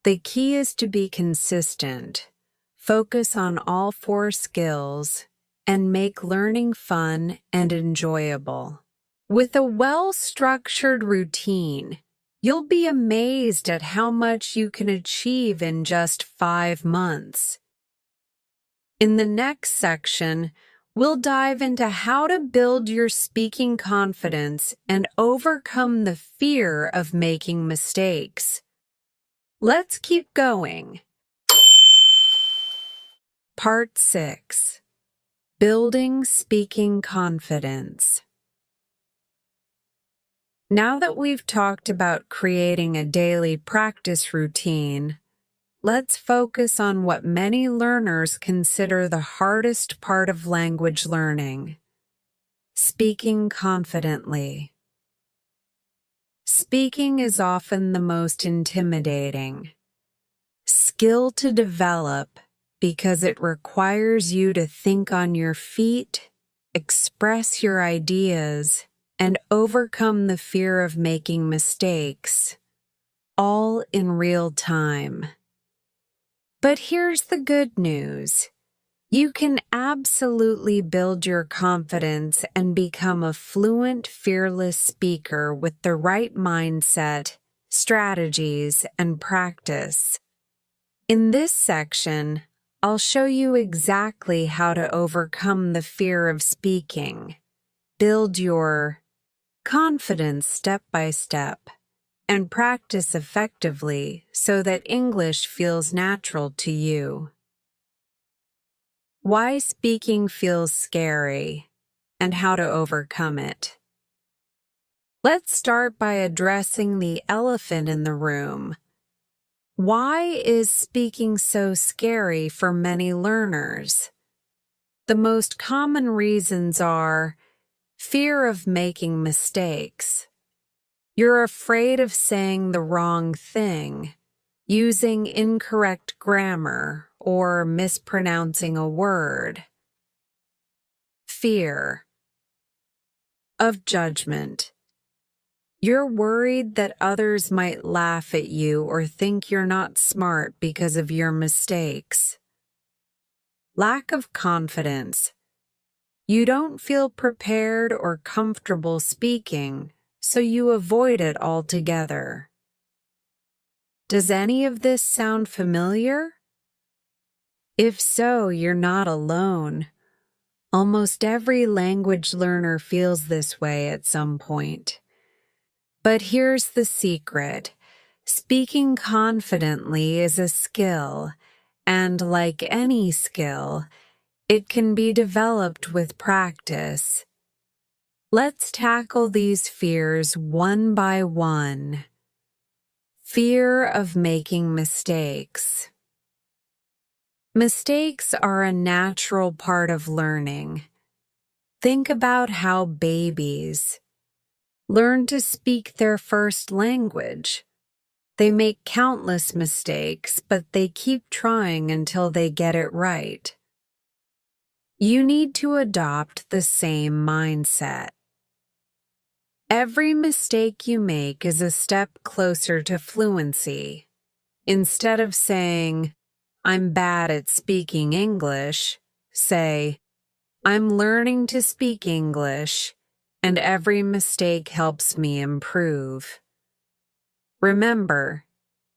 the key is to be consistent, focus on all 4 skills, and make learning fun and enjoyable. With a well-structured routine, you'll be amazed at how much you can achieve in just 5 months. In the next section, we'll dive into how to build your speaking confidence and overcome the fear of making mistakes. Let's keep going. Part 6. Building Speaking Confidence. Now that we've talked about creating a daily practice routine, let's focus on what many learners consider the hardest part of language learning: speaking confidently. Speaking is often the most intimidating skill to develop because it requires you to think on your feet, express your ideas, and overcome the fear of making mistakes, all in real time. But here's the good news. You can absolutely build your confidence and become a fluent, fearless speaker with the right mindset, strategies, and practice. In this section, I'll show you exactly how to overcome the fear of speaking, build your confidence step by step, and practice effectively so that English feels natural to you. Why speaking feels scary and how to overcome it. Let's start by addressing the elephant in the room. Why is speaking so scary for many learners? The most common reasons are fear of making mistakes. You're afraid of saying the wrong thing, using incorrect grammar, or mispronouncing a word. Fear of judgment. You're worried that others might laugh at you or think you're not smart because of your mistakes. Lack of confidence. You don't feel prepared or comfortable speaking, so you avoid it altogether. Does any of this sound familiar? If so, you're not alone. Almost every language learner feels this way at some point. But here's the secret. Speaking confidently is a skill, and like any skill, it can be developed with practice. Let's tackle these fears one by one. Fear of making mistakes. Mistakes are a natural part of learning. Think about how babies learn to speak their first language. They make countless mistakes, but they keep trying until they get it right. You need to adopt the same mindset. Every mistake you make is a step closer to fluency. Instead of saying, "I'm bad at speaking English," say, "I'm learning to speak English, and every mistake helps me improve." Remember,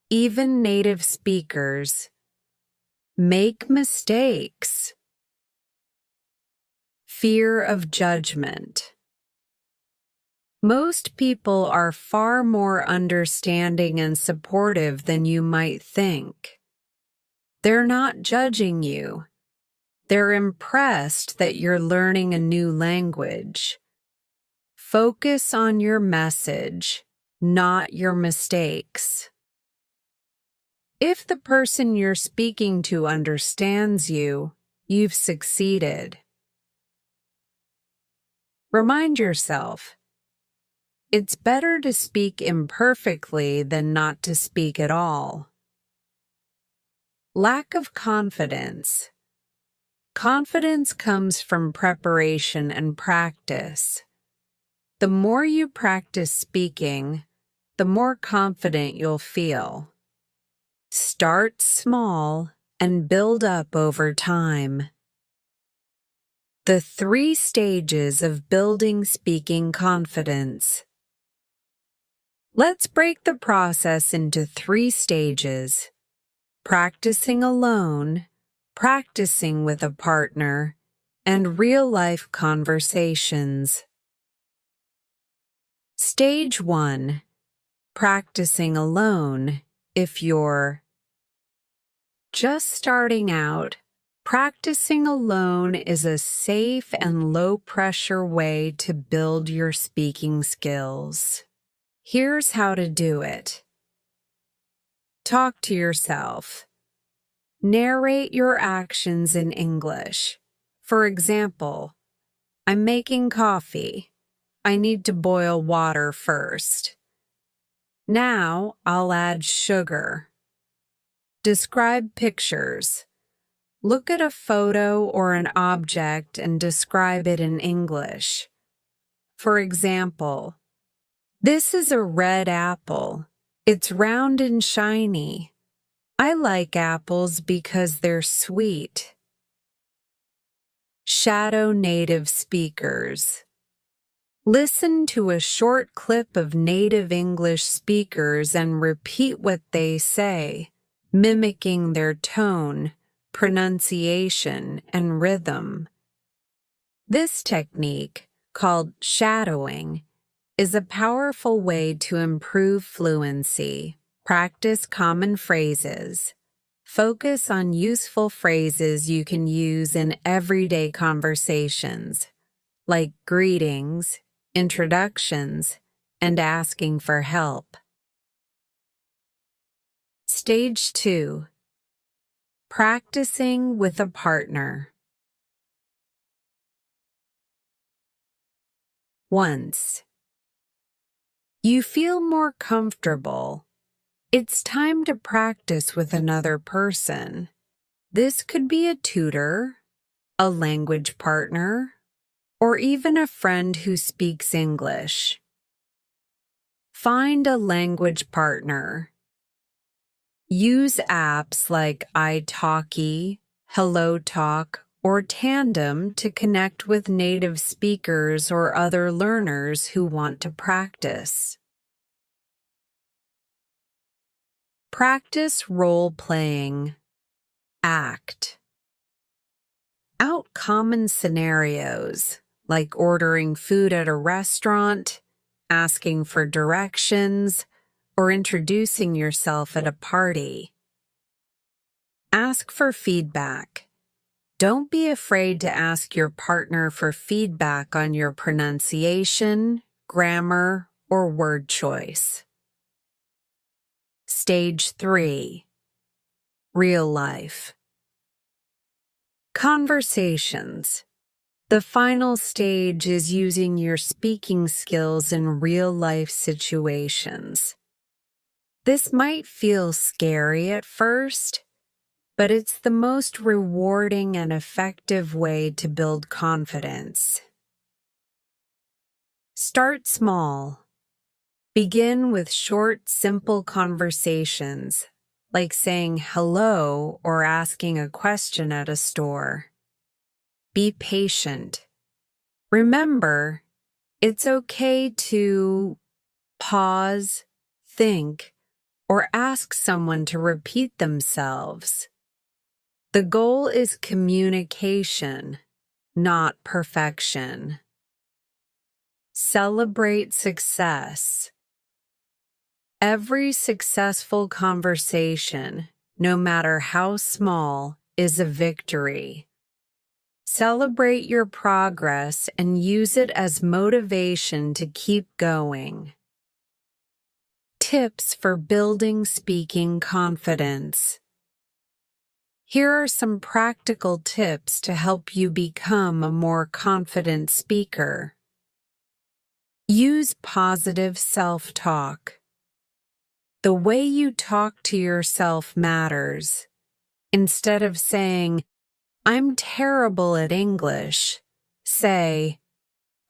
even native speakers make mistakes. Fear of judgment. Most people are far more understanding and supportive than you might think. They're not judging you. They're impressed that you're learning a new language. Focus on your message, not your mistakes. If the person you're speaking to understands you, you've succeeded. Remind yourself, it's better to speak imperfectly than not to speak at all. Lack of confidence. Confidence comes from preparation and practice. The more you practice speaking, the more confident you'll feel. Start small and build up over time. The 3 stages of building speaking confidence. Let's break the process into 3 stages: practicing alone, practicing with a partner, and real-life conversations. Stage 1. Practicing alone. If you're just starting out, practicing alone is a safe and low-pressure way to build your speaking skills. Here's how to do it. Talk to yourself. Narrate your actions in English. For example, "I'm making coffee. I need to boil water first. Now I'll add sugar." Describe pictures. Look at a photo or an object and describe it in English. For example, "This is a red apple. It's round and shiny. I like apples because they're sweet." Shadow native speakers. Listen to a short clip of native English speakers and repeat what they say. mimicking their tone, pronunciation, and rhythm. This technique, called shadowing, is a powerful way to improve fluency. Practice common phrases. Focus on useful phrases you can use in everyday conversations, like greetings, introductions, and asking for help. Stage 2. Practicing with a partner. Once you feel more comfortable, it's time to practice with another person. This could be a tutor, a language partner, or even a friend who speaks English. Find a language partner. Use apps like italki, HelloTalk, or Tandem to connect with native speakers or other learners who want to practice. Practice role-playing. Act. Out common scenarios, like ordering food at a restaurant, asking for directions, or introducing yourself at a party. Ask for feedback. Don't be afraid to ask your partner for feedback on your pronunciation, grammar, or word choice. Stage 3. Real life. Conversations. The final stage is using your speaking skills in real-life situations. This might feel scary at first, but it's the most rewarding and effective way to build confidence. Start small. Begin with short, simple conversations, like saying hello or asking a question at a store. Be patient. Remember, it's okay to pause, think, or ask someone to repeat themselves. The goal is communication, not perfection. Celebrate success. Every successful conversation, no matter how small, is a victory. Celebrate your progress and use it as motivation to keep going. Tips for building speaking confidence. Here are some practical tips to help you become a more confident speaker. Use positive self-talk. The way you talk to yourself matters. Instead of saying, "I'm terrible at English," say,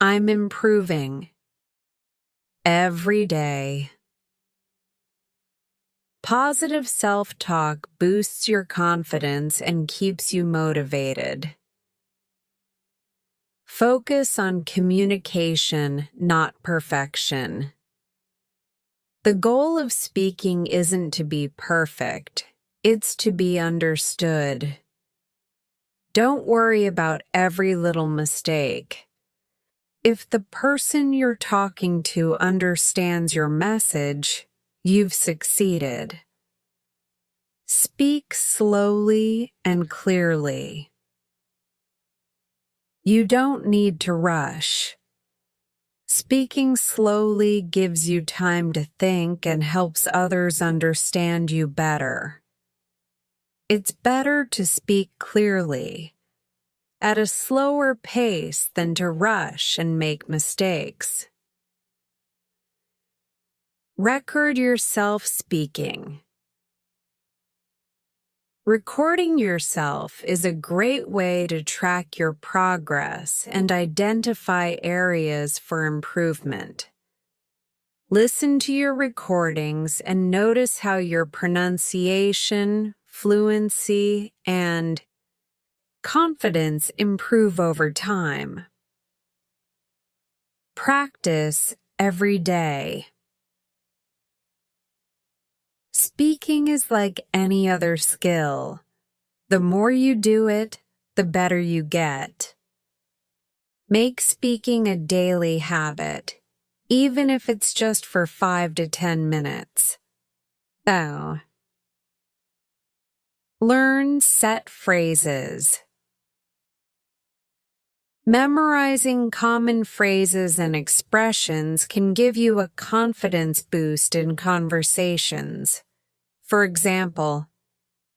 "I'm improving." Every day. Positive self-talk boosts your confidence and keeps you motivated. Focus on communication, not perfection. The goal of speaking isn't to be perfect, it's to be understood. Don't worry about every little mistake. If the person you're talking to understands your message, you've succeeded. Speak slowly and clearly. You don't need to rush. Speaking slowly gives you time to think and helps others understand you better. It's better to speak clearly, at a slower pace than to rush and make mistakes. Record yourself speaking. Recording yourself is a great way to track your progress and identify areas for improvement. Listen to your recordings and notice how your pronunciation, fluency, and confidence improve over time. Practice every day. Speaking is like any other skill. The more you do it, the better you get. Make speaking a daily habit, even if it's just for 5 to 10 minutes. So, learn set phrases. Memorizing common phrases and expressions can give you a confidence boost in conversations. For example,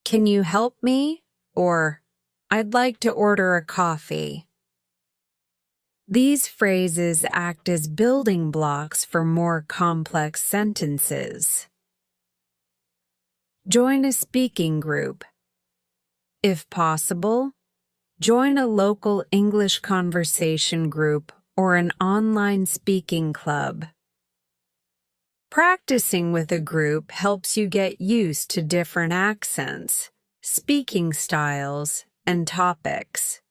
"Can you help me?" or "I'd like to order a coffee." These phrases act as building blocks for more complex sentences. Join a speaking group. If possible, join a local English conversation group or an online speaking club. Practicing with a group helps you get used to different accents, speaking styles, and topics.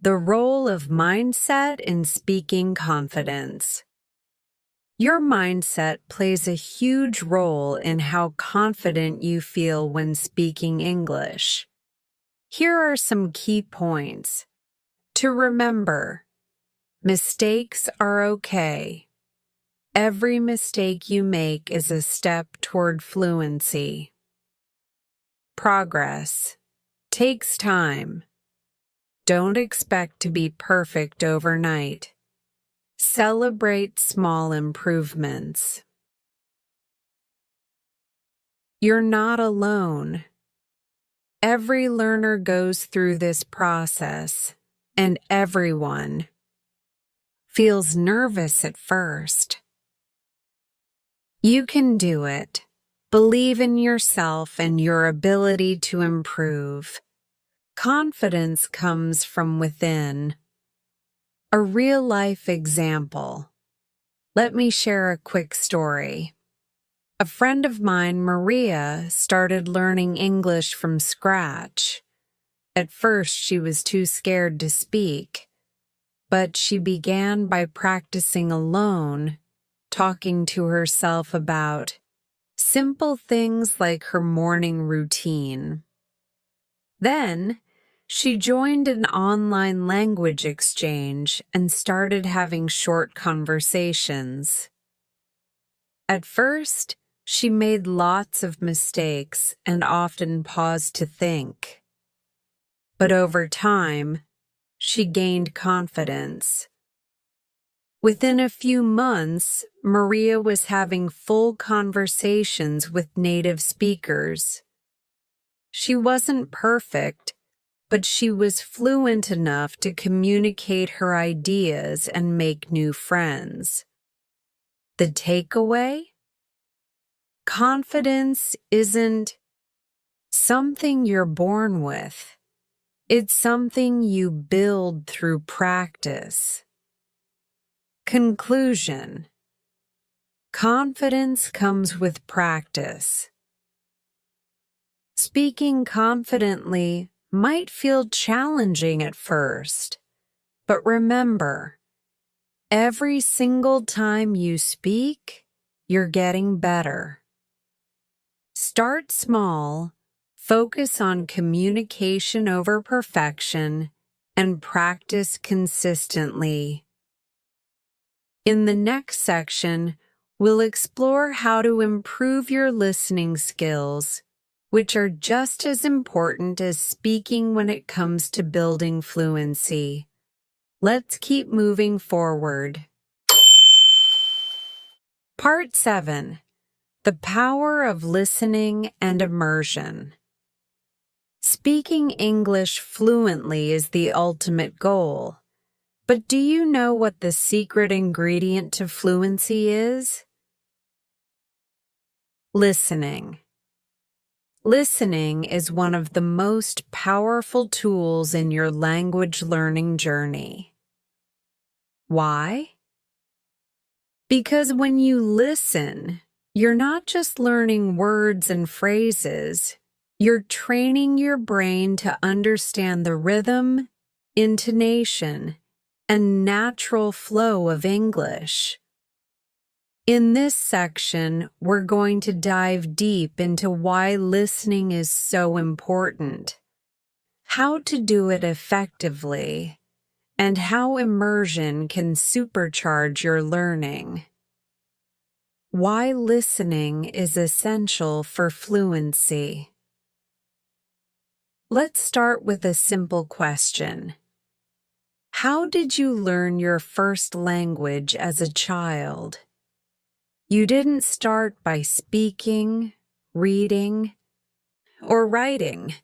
The role of mindset in speaking confidence. Your mindset plays a huge role in how confident you feel when speaking English. Here are some key points. To remember, mistakes are okay. Every mistake you make is a step toward fluency. Progress takes time. Don't expect to be perfect overnight. Celebrate small improvements. You're not alone. Every learner goes through this process, and everyone feels nervous at first. You can do it. Believe in yourself and your ability to improve. Confidence comes from within. A real-life example. Let me share a quick story. A friend of mine, Maria, started learning English from scratch. At first, she was too scared to speak, but she began by practicing alone, talking to herself about simple things like her morning routine. Then, she joined an online language exchange and started having short conversations. At first, she made lots of mistakes and often paused to think. But over time, she gained confidence. Within a few months, Maria was having full conversations with native speakers. She wasn't perfect, but she was fluent enough to communicate her ideas and make new friends. The takeaway? Confidence isn't something you're born with. It's something you build through practice. Conclusion: confidence comes with practice. Speaking confidently might feel challenging at first, but remember, every single time you speak, you're getting better. Start small, focus on communication over perfection, and practice consistently. In the next section, we'll explore how to improve your listening skills, which are just as important as speaking when it comes to building fluency. Let's keep moving forward. Part 7. The Power of Listening and Immersion. Speaking English fluently is the ultimate goal. But do you know what the secret ingredient to fluency is? Listening. Listening is one of the most powerful tools in your language learning journey. Why? Because when you listen, you're not just learning words and phrases, you're training your brain to understand the rhythm, intonation, and natural flow of English. In this section, we're going to dive deep into why listening is so important, how to do it effectively, and how immersion can supercharge your learning. Why listening is essential for fluency. Let's start with a simple question. How did you learn your first language as a child? You didn't start by speaking, reading, or writing.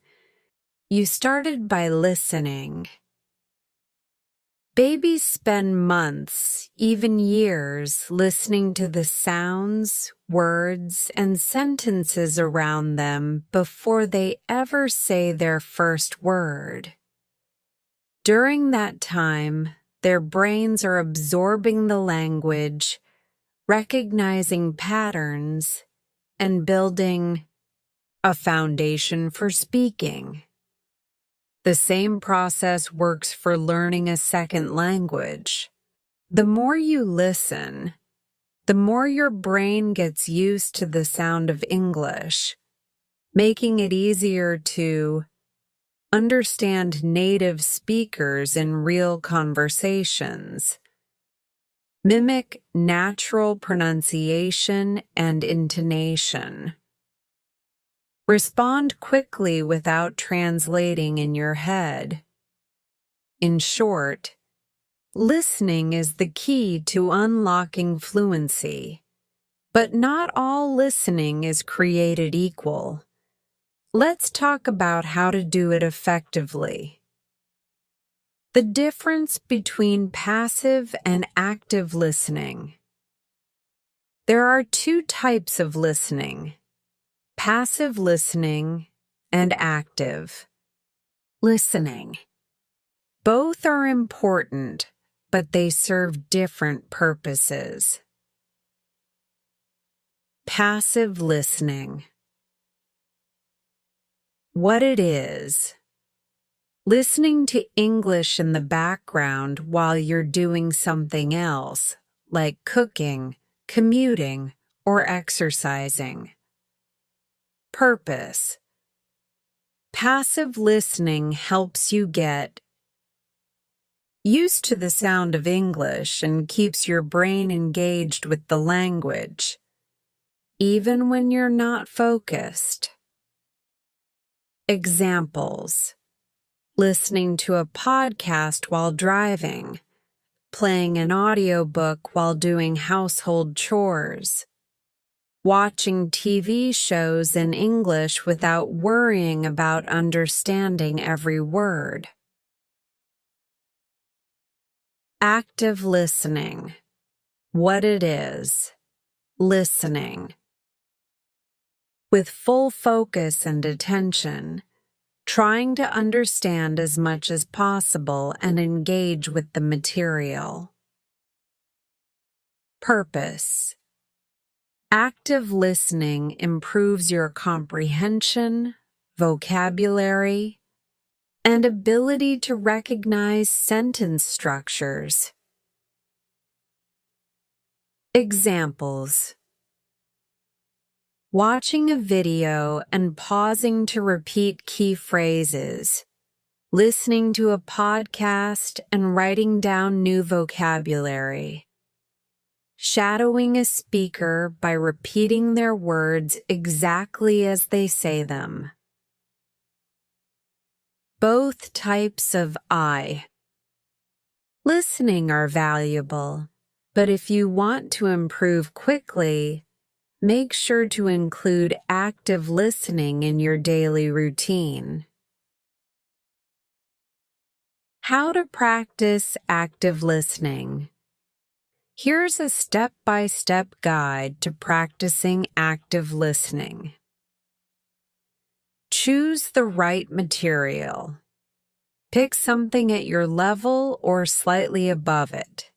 You started by listening. Babies spend months, even years, listening to the sounds, words, and sentences around them before they ever say their first word. During that time, their brains are absorbing the language, recognizing patterns, and building a foundation for speaking. The same process works for learning a second language. The more you listen, the more your brain gets used to the sound of English, making it easier to understand native speakers in real conversations, mimic natural pronunciation and intonation, respond quickly without translating in your head. In short, listening is the key to unlocking fluency, but not all listening is created equal. Let's talk about how to do it effectively. The difference between passive and active listening. There are two types of listening: passive listening and active listening. Both are important, but they serve different purposes. Passive listening. What it is: listening to English in the background while you're doing something else, like cooking, commuting, or exercising. Purpose. Passive listening helps you get used to the sound of English and keeps your brain engaged with the language, even when you're not focused. Examples: listening to a podcast while driving, playing an audiobook while doing household chores, watching TV shows in English without worrying about understanding every word. Active listening. What it is: listening with full focus and attention, trying to understand as much as possible and engage with the material. Purpose. Active listening improves your comprehension, vocabulary, and ability to recognize sentence structures. Examples: watching a video and pausing to repeat key phrases, listening to a podcast and writing down new vocabulary, shadowing a speaker by repeating their words exactly as they say them. Both types of listening are valuable, but if you want to improve quickly, make sure to include active listening in your daily routine. How to practice active listening. Here's a step-by-step guide to practicing active listening. Choose the right material. Pick something at your level or slightly above it.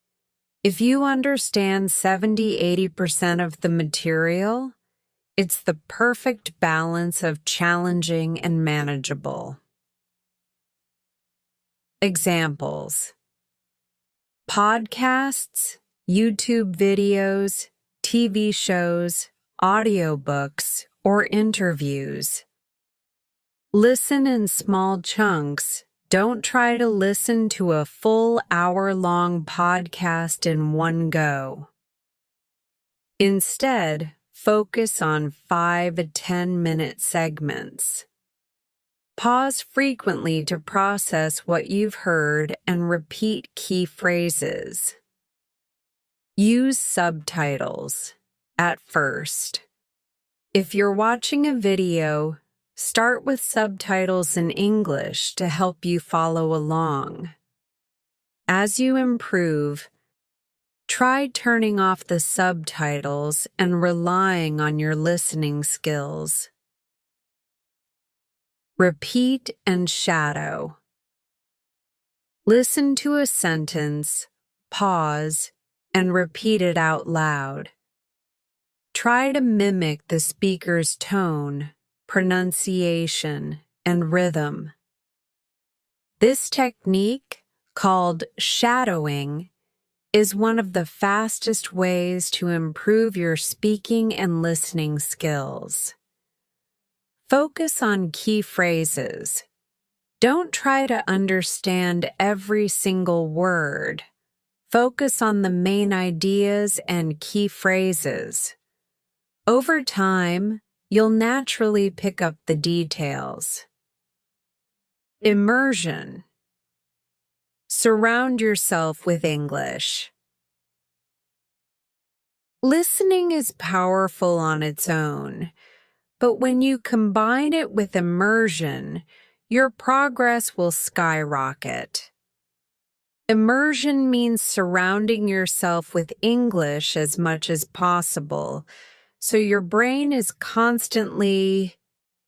If you understand 70–80% of the material, it's the perfect balance of challenging and manageable. Examples: podcasts, YouTube videos, TV shows, audiobooks, or interviews. Listen in small chunks. Don't try to listen to a full hour-long podcast in one go. Instead, focus on 5 to 10-minute segments. Pause frequently to process what you've heard and repeat key phrases. Use subtitles at first. If you're watching a video, start with subtitles in English to help you follow along. As you improve, try turning off the subtitles and relying on your listening skills. Repeat and shadow. Listen to a sentence, pause, and repeat it out loud. Try to mimic the speaker's tone, pronunciation, and rhythm. This technique, called shadowing, is one of the fastest ways to improve your speaking and listening skills. Focus on key phrases. Don't try to understand every single word. Focus on the main ideas and key phrases. Over time, you'll naturally pick up the details. Immersion. Surround yourself with English. Listening is powerful on its own, but when you combine it with immersion, your progress will skyrocket. Immersion means surrounding yourself with English as much as possible, so your brain is constantly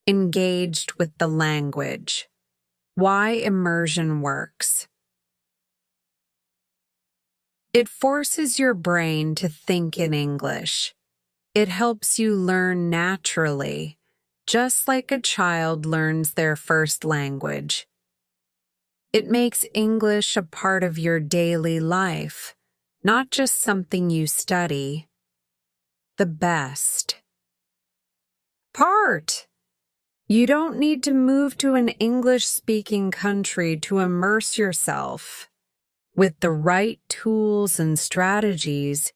engaged with the language. Why immersion works. It forces your brain to think in English. It helps you learn naturally, just like a child learns their first language. It makes English a part of your daily life, not just something you study. The best part. You don't need to move to an English-speaking country to immerse yourself. With the right tools and strategies,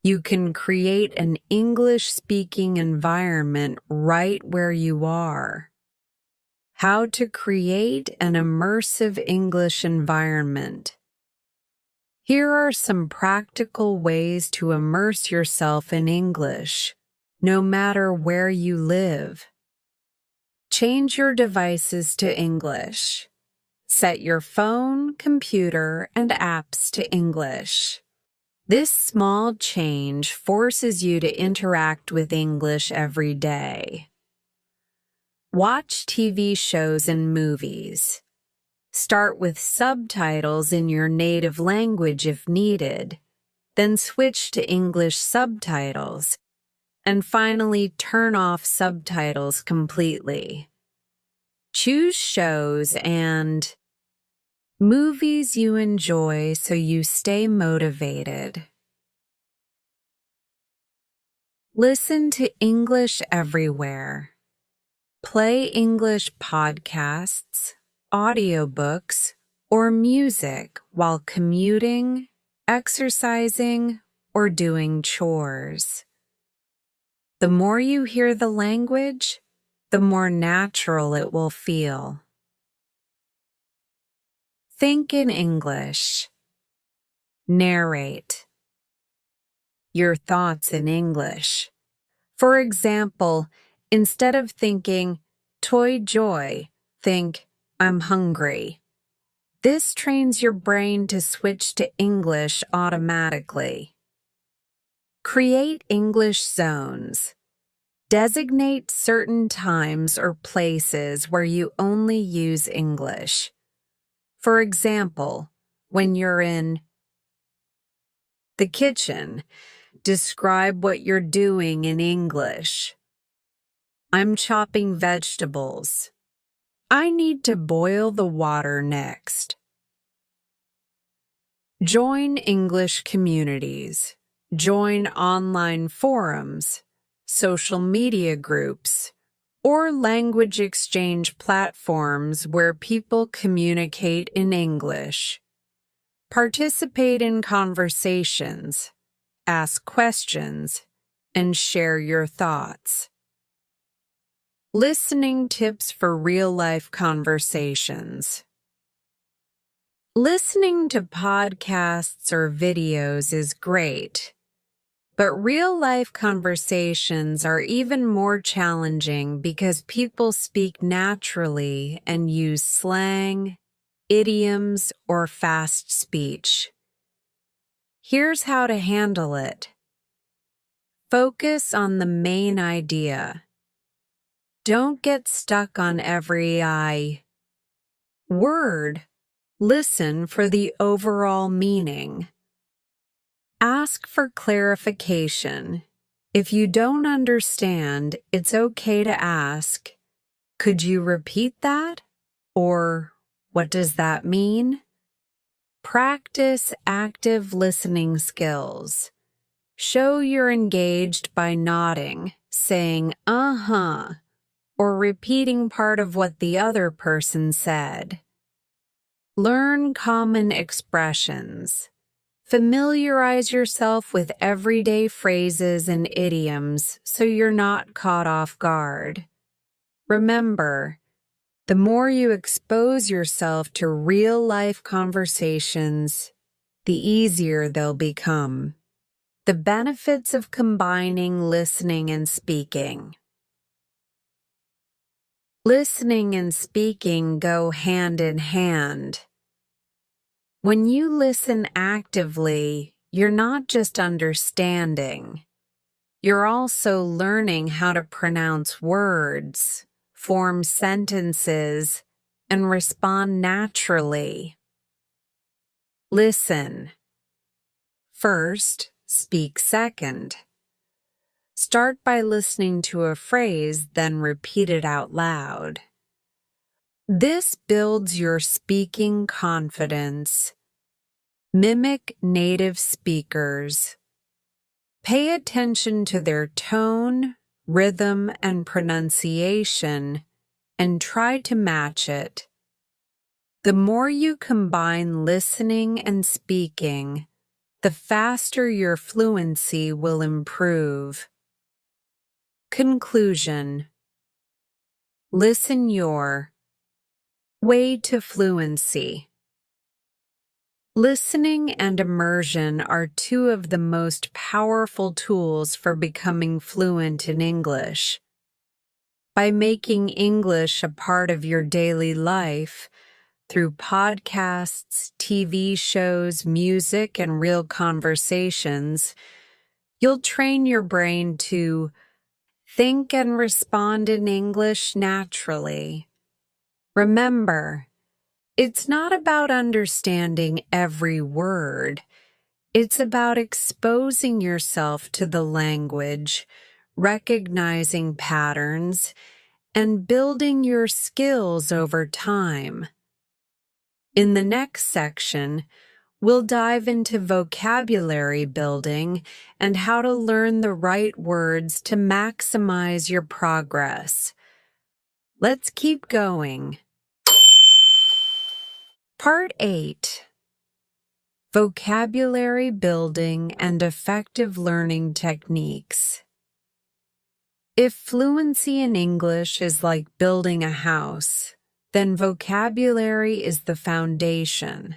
you can create an English-speaking environment right where you are. How to create an immersive English environment. Here are some practical ways to immerse yourself in English, no matter where you live. Change your devices to English. Set your phone, computer, and apps to English. This small change forces you to interact with English every day. Watch TV shows and movies. Start with subtitles in your native language if needed, then switch to English subtitles, and finally turn off subtitles completely. Choose shows and movies you enjoy so you stay motivated. Listen to English everywhere. Play English podcasts, audiobooks, or music while commuting, exercising, or doing chores. The more you hear the language, the more natural it will feel. Think in English. Narrate your thoughts in English. For example, instead of thinking, "Toy joy," think, "I'm hungry." This trains your brain to switch to English automatically. Create English zones. Designate certain times or places where you only use English. For example, when you're in the kitchen, describe what you're doing in English. I'm chopping vegetables. I need to boil the water next. Join English communities. Join online forums, social media groups, or language exchange platforms where people communicate in English. Participate in conversations, ask questions, and share your thoughts. Listening tips for real-life conversations. Listening to podcasts or videos is great, but real-life conversations are even more challenging because people speak naturally and use slang, idioms, or fast speech. Here's how to handle it. Focus on the main idea. Don't get stuck on every word. Listen for the overall meaning. Ask for clarification. If you don't understand, it's okay to ask, "Could you repeat that?" Or, "What does that mean?" Practice active listening skills. Show you're engaged by nodding, saying, "Uh-huh," or repeating part of what the other person said. Learn common expressions. Familiarize yourself with everyday phrases and idioms so you're not caught off guard. Remember, the more you expose yourself to real-life conversations, the easier they'll become. The benefits of combining listening and speaking. Listening and speaking go hand in hand. When you listen actively, you're not just understanding. You're also learning how to pronounce words, form sentences, and respond naturally. Listen. First, speak second. Start by listening to a phrase, then repeat it out loud. This builds your speaking confidence. Mimic native speakers. Pay attention to their tone, rhythm, and pronunciation, and try to match it. The more you combine listening and speaking, the faster your fluency will improve. Conclusion. Listen your way to fluency. Listening and immersion are two of the most powerful tools for becoming fluent in English. By making English a part of your daily life, through podcasts, TV shows, music, and real conversations, you'll train your brain to think and respond in English naturally. Remember, it's not about understanding every word. It's about exposing yourself to the language, recognizing patterns, and building your skills over time. In the next section, we'll dive into vocabulary building and how to learn the right words to maximize your progress. Let's keep going. Part 8. Vocabulary building and effective learning techniques. If fluency in English is like building a house, then vocabulary is the foundation.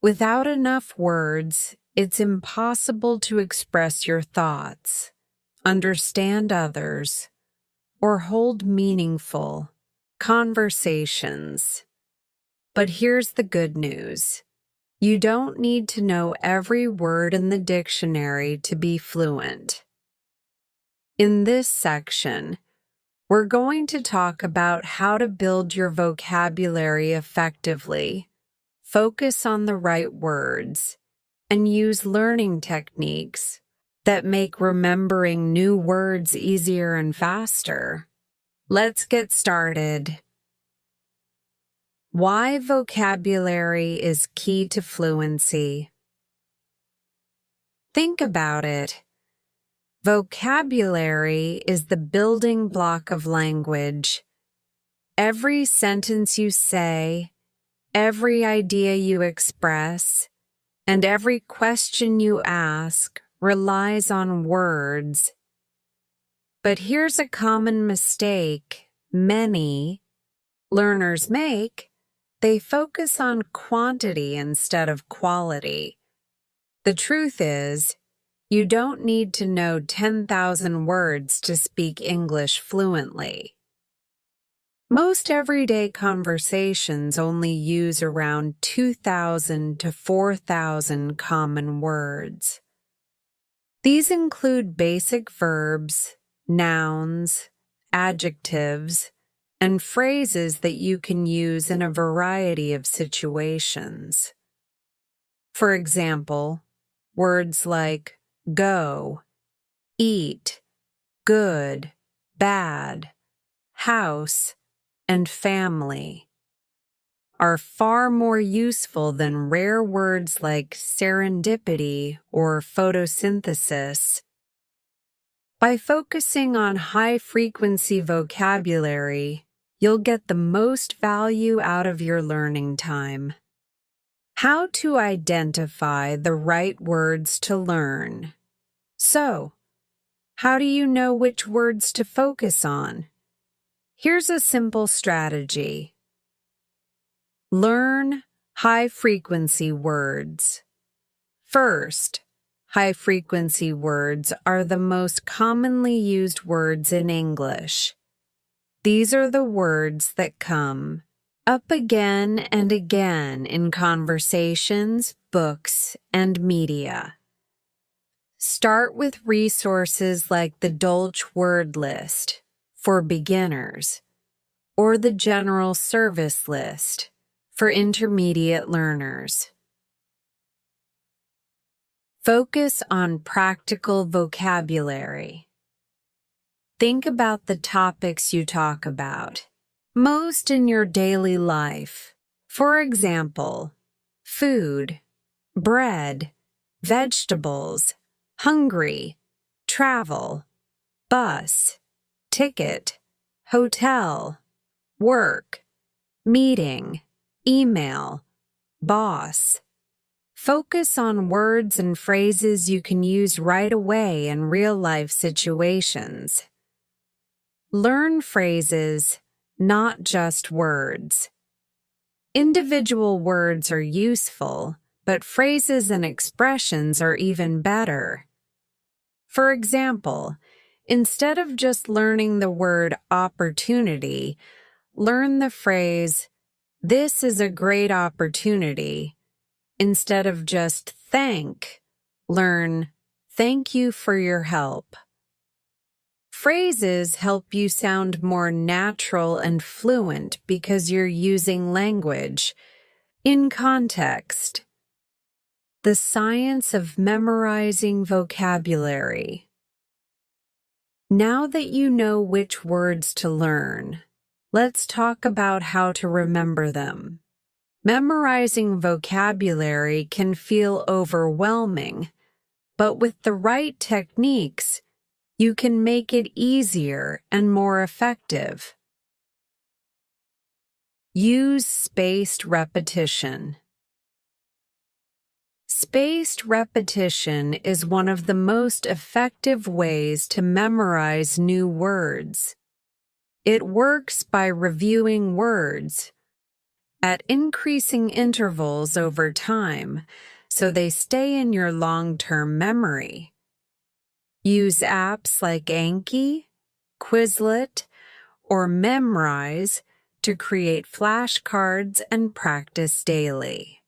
Without enough words, it's impossible to express your thoughts, understand others, or hold meaningful conversations. But here's the good news. You don't need to know every word in the dictionary to be fluent. In this section, we're going to talk about how to build your vocabulary effectively, focus on the right words, and use learning techniques that make remembering new words easier and faster. Let's get started. Why vocabulary is key to fluency. Think about it. Vocabulary is the building block of language. Every sentence you say, every idea you express, and every question you ask relies on words. But here's a common mistake many learners make. They focus on quantity instead of quality. The truth is, you don't need to know 10,000 words to speak English fluently. Most everyday conversations only use around 2,000 to 4,000 common words. These include basic verbs, nouns, adjectives, and phrases that you can use in a variety of situations. For example, words like go, eat, good, bad, house, and family are far more useful than rare words like serendipity or photosynthesis. By focusing on high-frequency vocabulary, you'll get the most value out of your learning time. How to identify the right words to learn. So, how do you know which words to focus on? Here's a simple strategy. Learn high-frequency words. First, high-frequency words are the most commonly used words in English. These are the words that come up again and again in conversations, books, and media. Start with resources like the Dolch word list for beginners or the general service list for intermediate learners. Focus on practical vocabulary. Think about the topics you talk about most in your daily life. For example, food, bread, vegetables, hungry, travel, bus, ticket, hotel, work, meeting, email, boss. Focus on words and phrases you can use right away in real-life situations. Learn phrases, not just words. Individual words are useful, but phrases and expressions are even better. For example, instead of just learning the word opportunity, learn the phrase, "This is a great opportunity." Instead of just thank, learn, "Thank you for your help." Phrases help you sound more natural and fluent because you're using language in context. The science of memorizing vocabulary. Now that you know which words to learn, let's talk about how to remember them. Memorizing vocabulary can feel overwhelming, but with the right techniques, you can make it easier and more effective. Use spaced repetition. Spaced repetition is one of the most effective ways to memorize new words. It works by reviewing words at increasing intervals over time so they stay in your long-term memory. Use apps like Anki, Quizlet, or Memrise to create flashcards and practice daily.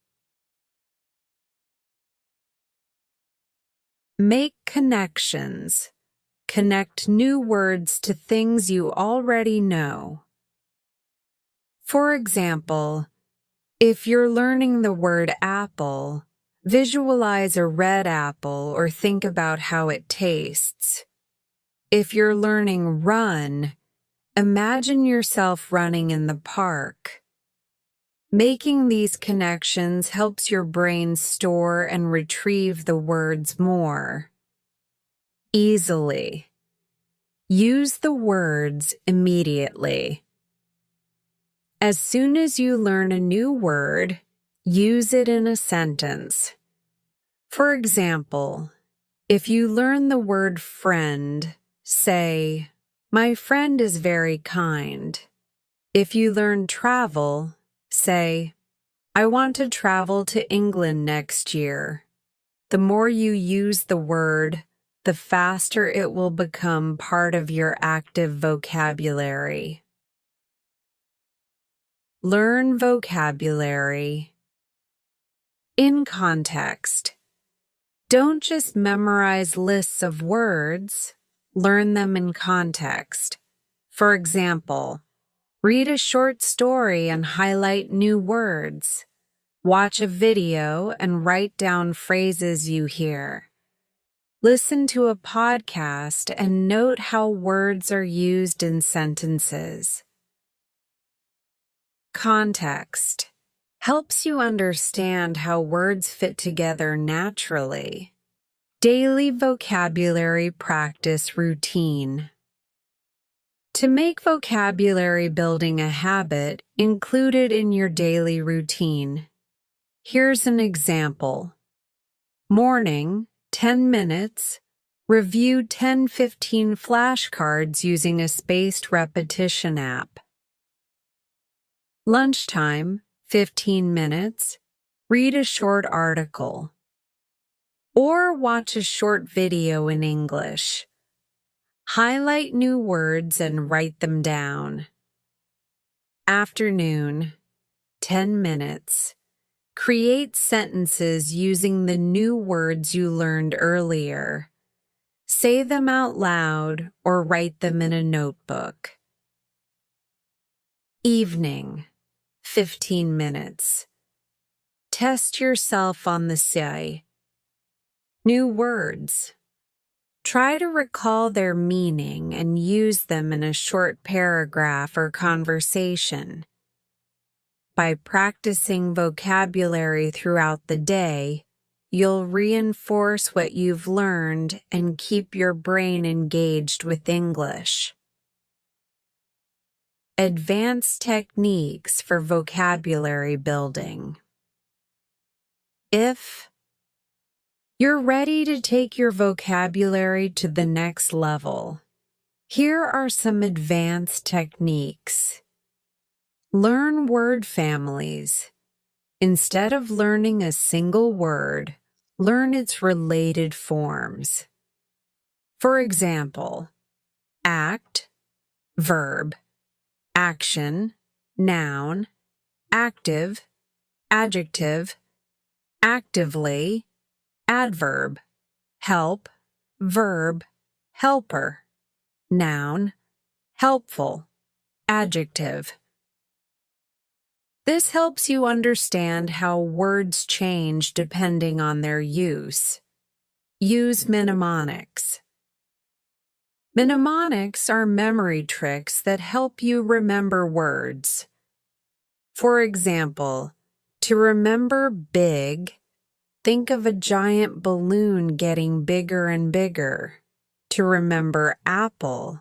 Make connections. Connect new words to things you already know. For example, if you're learning the word apple, visualize a red apple or think about how it tastes. If you're learning run, imagine yourself running in the park. Making these connections helps your brain store and retrieve the words more easily. Use the words immediately. As soon as you learn a new word, use it in a sentence. For example, if you learn the word friend, say, "My friend is very kind." If you learn travel, say, "I want to travel to England next year." The more you use the word, the faster it will become part of your active vocabulary. Learn vocabulary in context. Don't just memorize lists of words, learn them in context. For example, read a short story and highlight new words. Watch a video and write down phrases you hear. Listen to a podcast and note how words are used in sentences. Context helps you understand how words fit together naturally. Daily vocabulary practice routine. To make vocabulary building a habit, include it in your daily routine. Here's an example. Morning, 10 minutes. Review 10-15 flashcards using a spaced repetition app. Lunchtime, 15 minutes. Read a short article. Or watch a short video in English. Highlight new words and write them down. Afternoon, 10 minutes. Create sentences using the new words you learned earlier. Say them out loud or write them in a notebook. Evening, 15 minutes. Test yourself on the say. New words. Try to recall their meaning and use them in a short paragraph or conversation. By practicing vocabulary throughout the day, you'll reinforce what you've learned and keep your brain engaged with English. Advanced techniques for vocabulary building. If you're ready to take your vocabulary to the next level, here are some advanced techniques. Learn word families. Instead of learning a single word, learn its related forms. For example, act, verb, action, noun, active, adjective, actively, adverb, help, verb, helper, noun, helpful, adjective. This helps you understand how words change depending on their use. Use mnemonics. Mnemonics are memory tricks that help you remember words. For example, to remember big, think of a giant balloon getting bigger and bigger. To remember apple,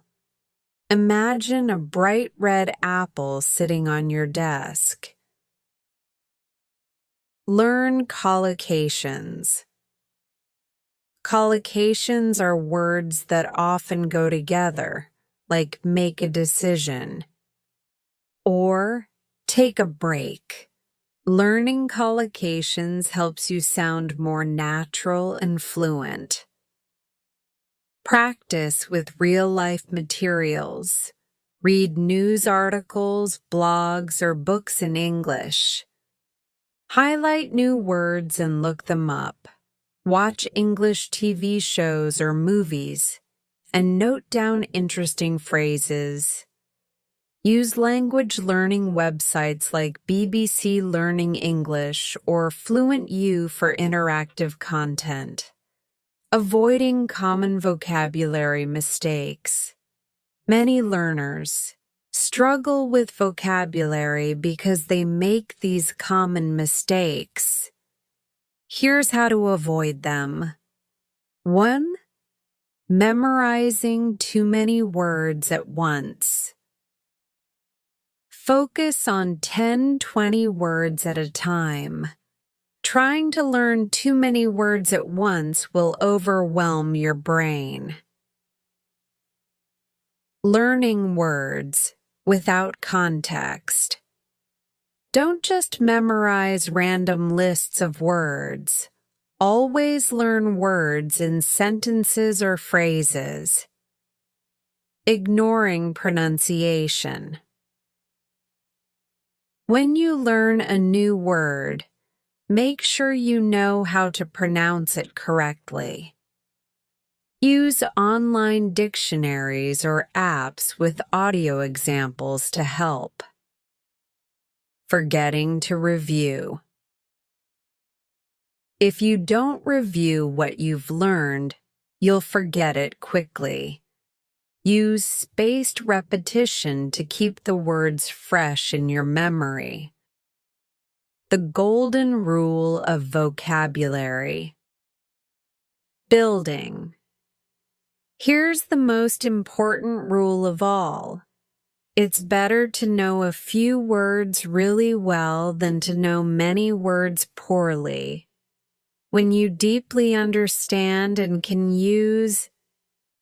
imagine a bright red apple sitting on your desk. Learn collocations. Collocations are words that often go together, like make a decision or take a break. Learning collocations helps you sound more natural and fluent. Practice with real-life materials. Read news articles, blogs, or books in English. Highlight new words and look them up. Watch English TV shows or movies, and note down interesting phrases. Use language learning websites like BBC Learning English or Fluent U for interactive content. Avoiding common vocabulary mistakes. Many learners, struggle with vocabulary because they make these common mistakes. Here's how to avoid them. 1. Memorizing too many words at once. Focus on 10-20 words at a time. Trying to learn too many words at once will overwhelm your brain. Learning words without context. Don't just memorize random lists of words. Always learn words in sentences or phrases. Ignoring pronunciation. When you learn a new word, make sure you know how to pronounce it correctly. Use online dictionaries or apps with audio examples to help. Forgetting to review. If you don't review what you've learned, you'll forget it quickly. Use spaced repetition to keep the words fresh in your memory. The golden rule of vocabulary. Building. Here's the most important rule of all. It's better to know a few words really well than to know many words poorly. When you deeply understand and can use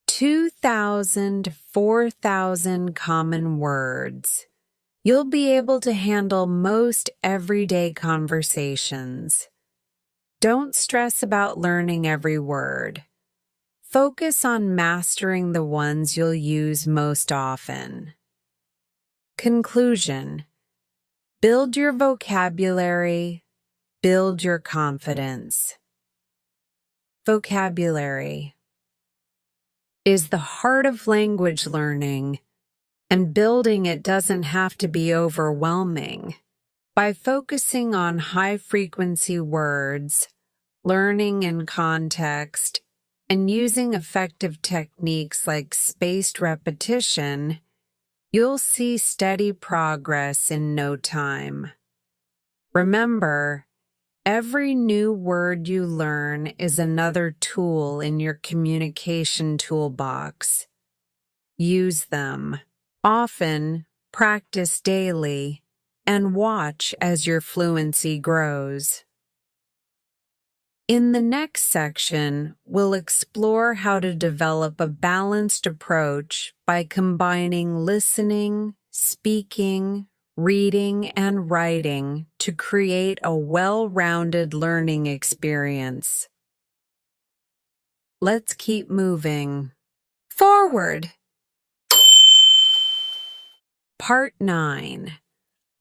2,000 to 4,000 common words, you'll be able to handle most everyday conversations. Don't stress about learning every word. Focus on mastering the ones you'll use most often. Conclusion. Build your vocabulary. Build your confidence. Vocabulary is the heart of language learning, and building it doesn't have to be overwhelming. By focusing on high-frequency words, learning in context, and using effective techniques like spaced repetition, you'll see steady progress in no time. Remember, every new word you learn is another tool in your communication toolbox. Use them. Often, practice daily, and watch as your fluency grows. In the next section, we'll explore how to develop a balanced approach by combining listening, speaking, reading, and writing to create a well-rounded learning experience. Let's keep moving. Forward! Part 9.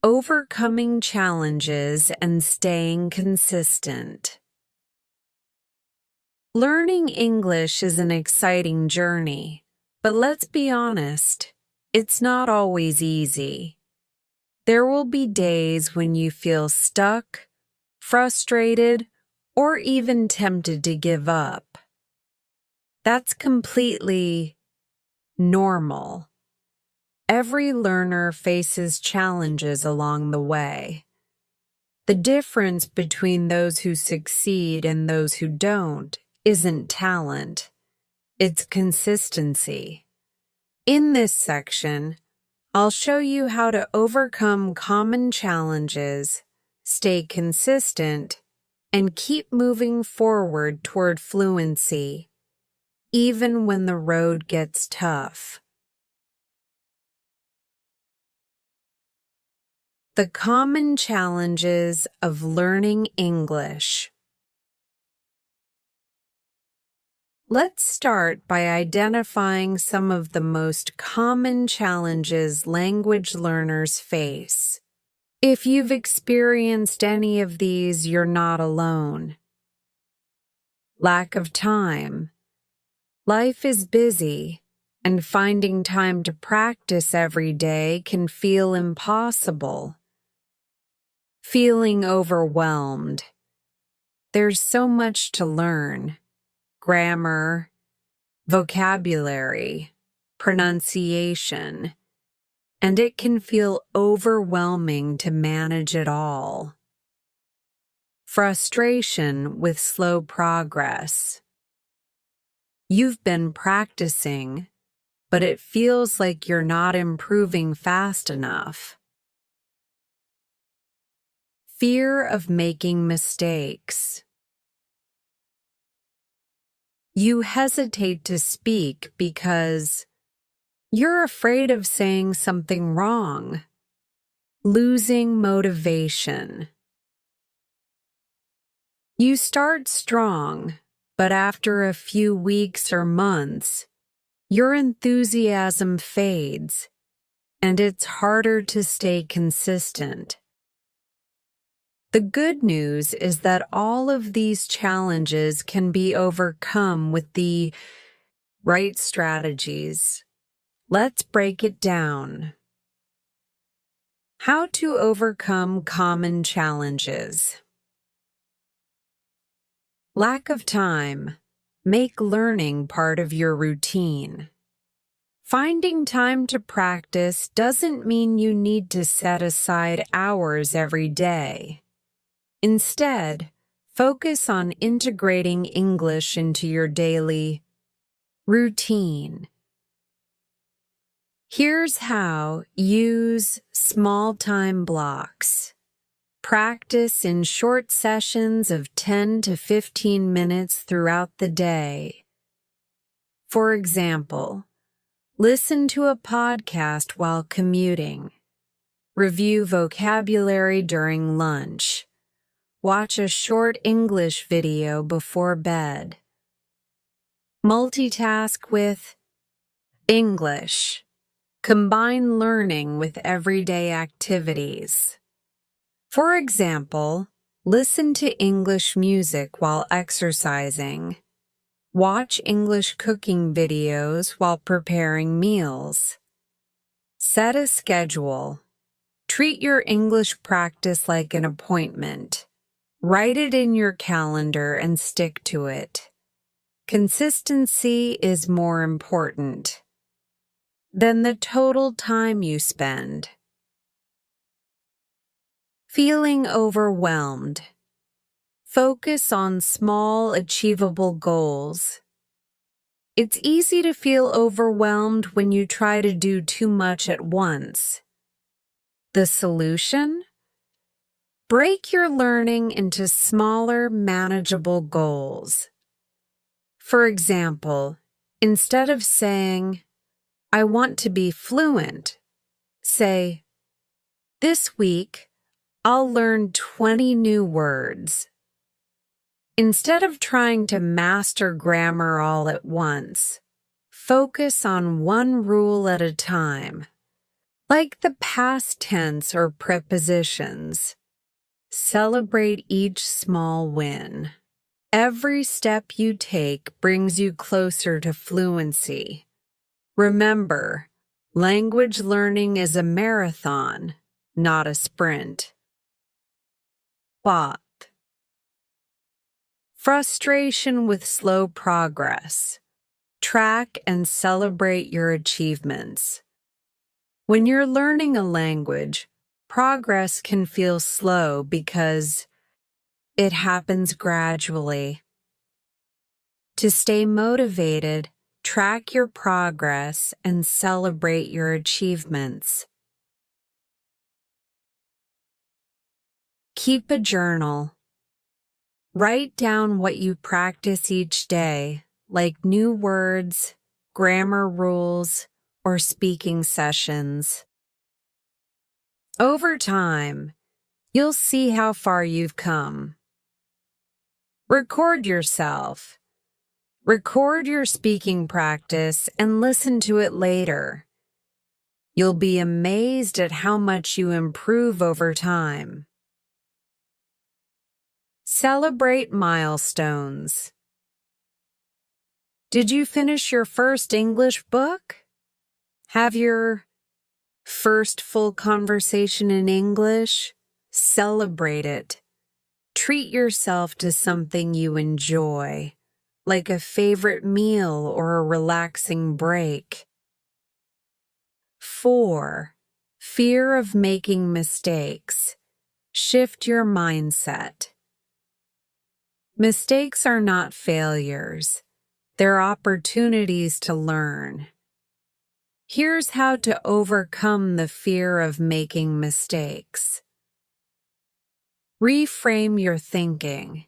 Overcoming challenges and staying consistent. Learning English is an exciting journey, but let's be honest, it's not always easy. There will be days when you feel stuck, frustrated, or even tempted to give up. That's completely normal. Every learner faces challenges along the way. The difference between those who succeed and those who don't isn't talent, it's consistency. In this section, I'll show you how to overcome common challenges, stay consistent, and keep moving forward toward fluency, even when the road gets tough. The common challenges of learning English. Let's start by identifying some of the most common challenges language learners face. If you've experienced any of these, you're not alone. Lack of time. Life is busy, and finding time to practice every day can feel impossible. Feeling overwhelmed. There's so much to learn. Grammar, vocabulary, pronunciation, and it can feel overwhelming to manage it all. Frustration with slow progress. You've been practicing, but it feels like you're not improving fast enough. Fear of making mistakes. You hesitate to speak because you're afraid of saying something wrong. Losing motivation. You start strong, but after a few weeks or months, your enthusiasm fades, and it's harder to stay consistent. The good news is that all of these challenges can be overcome with the right strategies. Let's break it down. How to overcome common challenges. Lack of time. Make learning part of your routine. Finding time to practice doesn't mean you need to set aside hours every day. Instead, focus on integrating English into your daily routine. Here's how. Use small time blocks. Practice in short sessions of 10 to 15 minutes throughout the day. For example, listen to a podcast while commuting. Review vocabulary during lunch. Watch a short English video before bed. Multitask with English. Combine learning with everyday activities. For example, listen to English music while exercising. Watch English cooking videos while preparing meals. Set a schedule. Treat your English practice like an appointment. Write it in your calendar and stick to it. Consistency is more important than the total time you spend. Feeling overwhelmed. Focus on small, achievable goals. It's easy to feel overwhelmed when you try to do too much at once. The solution? Break your learning into smaller, manageable goals. For example, instead of saying, "I want to be fluent," say, "This week, I'll learn 20 new words." Instead of trying to master grammar all at once, focus on one rule at a time. Like the past tense or prepositions, celebrate each small win. Every step you take brings you closer to fluency. Remember, language learning is a marathon, not a sprint. Plot. Frustration with slow progress. Track and celebrate your achievements. When you're learning a language, progress can feel slow because it happens gradually. To stay motivated, track your progress and celebrate your achievements. Keep a journal. Write down what you practice each day, like new words, grammar rules, or speaking sessions. Over time, you'll see how far you've come. Record yourself. Record your speaking practice and listen to it later. You'll be amazed at how much you improve over time. Celebrate milestones. Did you finish your first English book? Have your first full conversation in English? Celebrate it. Treat yourself to something you enjoy, like a favorite meal or a relaxing break. 4. Fear of making mistakes. Shift your mindset. Mistakes are not failures. They're opportunities to learn. Here's how to overcome the fear of making mistakes. Reframe your thinking.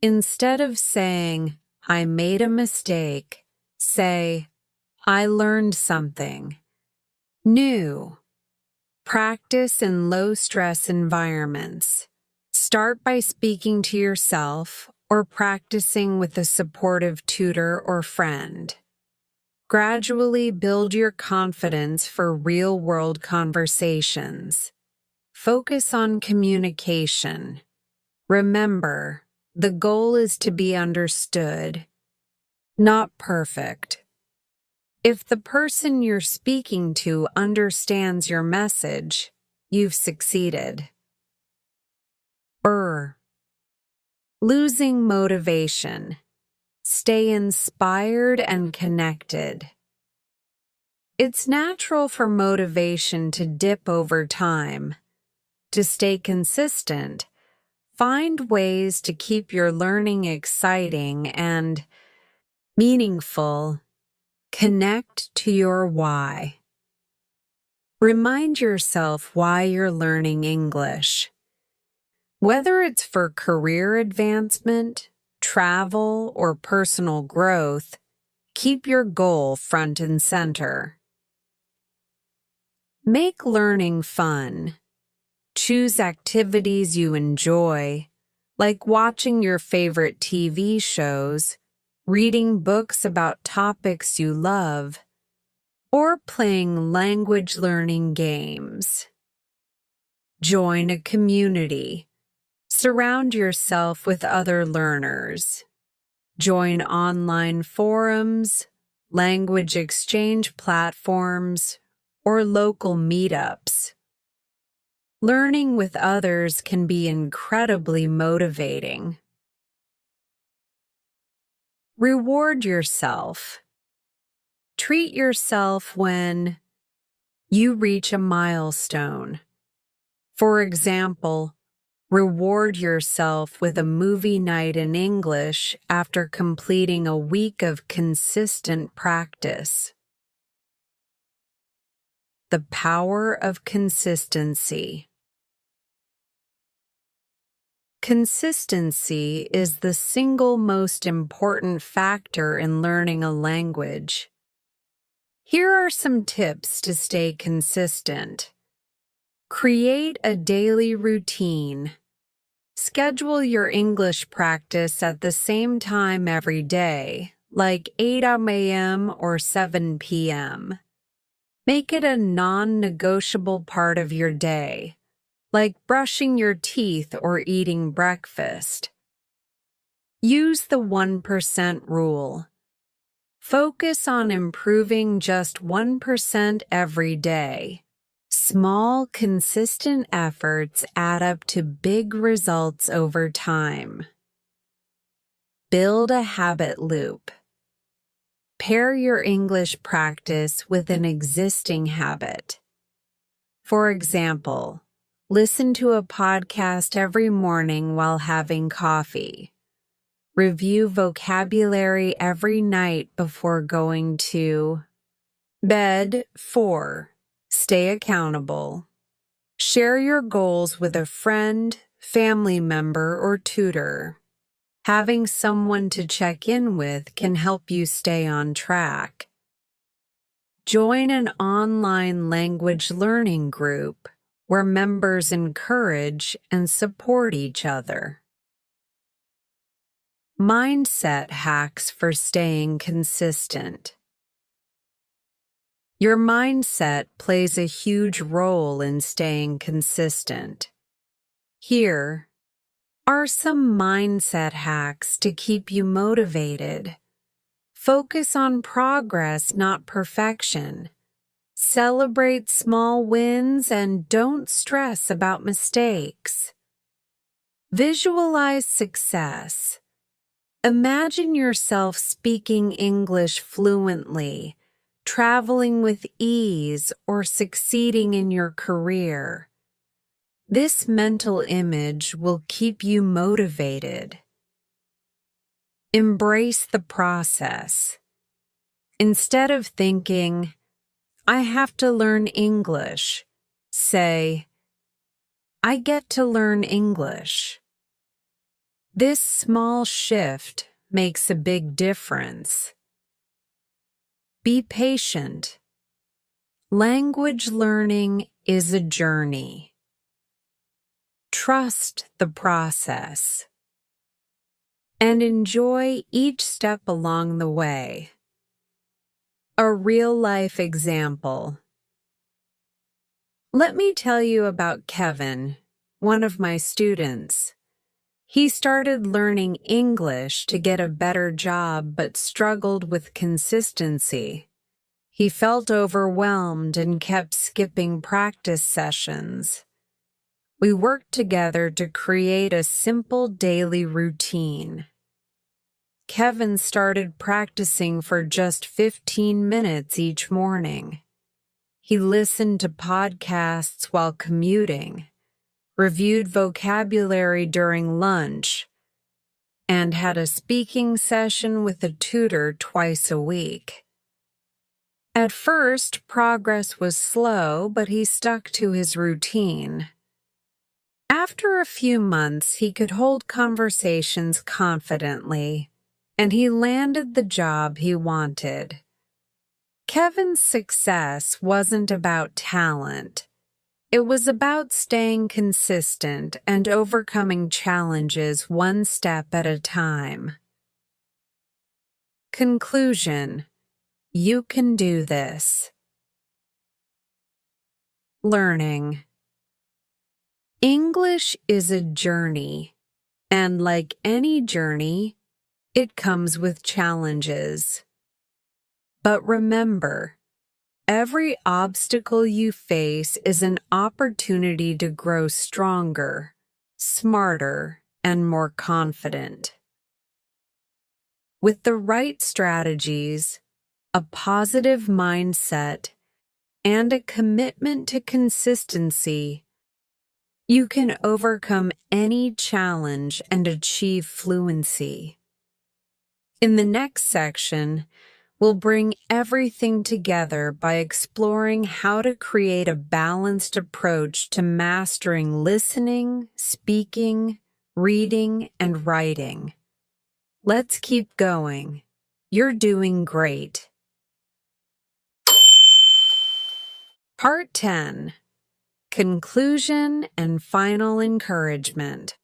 Instead of saying, "I made a mistake," say, "I learned something new." Practice in low-stress environments. Start by speaking to yourself or practicing with a supportive tutor or friend. Gradually build your confidence for real-world conversations. Focus on communication. Remember, the goal is to be understood, not perfect. If the person you're speaking to understands your message, you've succeeded. Losing motivation. Stay inspired and connected. It's natural for motivation to dip over time. To stay consistent, find ways to keep your learning exciting and meaningful. Connect to your why. Remind yourself why you're learning English. Whether it's for career advancement, travel, or personal growth, keep your goal front and center. Make learning fun. Choose activities you enjoy, like watching your favorite TV shows, reading books about topics you love, or playing language learning games. Join a community. Surround yourself with other learners. Join online forums, language exchange platforms, or local meetups. Learning with others can be incredibly motivating. Reward yourself. Treat yourself when you reach a milestone. For example, reward yourself with a movie night in English after completing a week of consistent practice. The power of consistency. Consistency is the single most important factor in learning a language. Here are some tips to stay consistent. Create a daily routine. Schedule your English practice at the same time every day, like 8 a.m. or 7 p.m. Make it a non-negotiable part of your day, like brushing your teeth or eating breakfast. Use the 1% rule. Focus on improving just 1% every day. Small, consistent efforts add up to big results over time. Build a habit loop. Pair your English practice with an existing habit. For example, listen to a podcast every morning while having coffee. Review vocabulary every night before going to bed. 4. Stay accountable. Share your goals with a friend, family member, or tutor. Having someone to check in with can help you stay on track. Join an online language learning group where members encourage and support each other. Mindset hacks for staying consistent. Your mindset plays a huge role in staying consistent. Here are some mindset hacks to keep you motivated. Focus on progress, not perfection. Celebrate small wins and don't stress about mistakes. Visualize success. Imagine yourself speaking English fluently, traveling with ease, or succeeding in your career. This mental image will keep you motivated. Embrace the process. Instead of thinking, I have to learn English, say, I get to learn English. This small shift makes a big difference. Be patient. Language learning is a journey. Trust the process and enjoy each step along the way. A real-life example. Let me tell you about Kevin, one of my students. He started learning English to get a better job but struggled with consistency. He felt overwhelmed and kept skipping practice sessions. We worked together to create a simple daily routine. Kevin started practicing for just 15 minutes each morning. He listened to podcasts while commuting, reviewed vocabulary during lunch, and had a speaking session with a tutor twice a week. At first, progress was slow, but he stuck to his routine. After a few months, he could hold conversations confidently, and he landed the job he wanted. Kevin's success wasn't about talent. It was about staying consistent and overcoming challenges one step at a time. Conclusion: you can do this. Learning. English is a journey, and like any journey, it comes with challenges. But remember, every obstacle you face is an opportunity to grow stronger, smarter, and more confident. With the right strategies, a positive mindset, and a commitment to consistency, you can overcome any challenge and achieve fluency. In the next section, we'll bring everything together by exploring how to create a balanced approach to mastering listening, speaking, reading, and writing. Let's keep going. You're doing great. Part 10. Conclusion and Final Encouragement.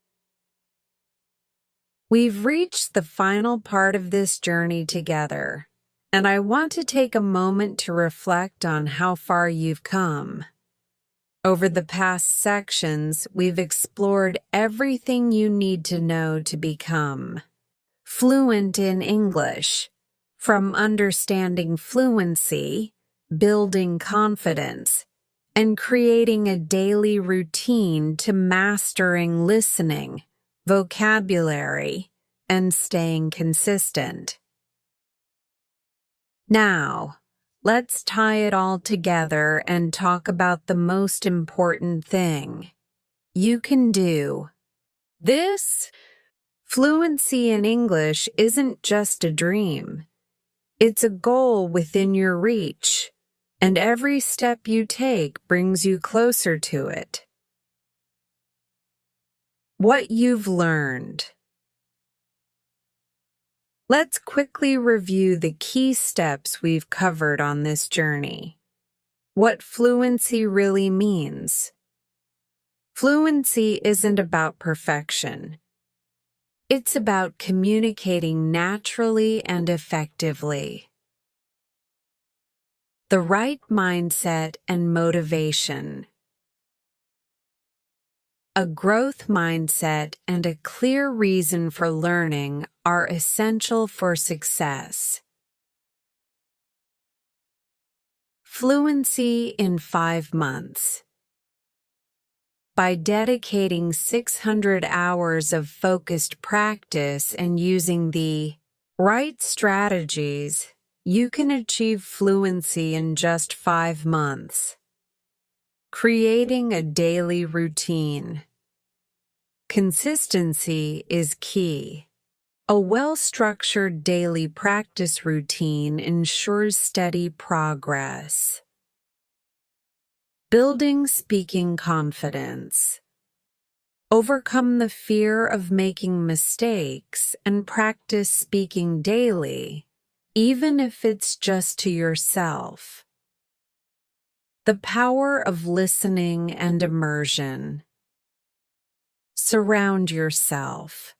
We've reached the final part of this journey together, and I want to take a moment to reflect on how far you've come. Over the past sections, we've explored everything you need to know to become fluent in English, from understanding fluency, building confidence, and creating a daily routine to mastering listening, vocabulary, and staying consistent. Now, let's tie it all together and talk about the most important thing you can do. This fluency in English isn't just a dream. It's a goal within your reach, and every step you take brings you closer to it. What you've learned. Let's quickly review the key steps we've covered on this journey. What fluency really means. Fluency isn't about perfection. It's about communicating naturally and effectively. The right mindset and motivation. A growth mindset and a clear reason for learning are essential for success. Fluency in 5 months. By dedicating 600 hours of focused practice and using the right strategies, you can achieve fluency in just 5 months. Creating a daily routine. Consistency is key. A well-structured daily practice routine ensures steady progress. Building speaking confidence. Overcome the fear of making mistakes and practice speaking daily, even if it's just to yourself. The power of listening and immersion. Surround yourself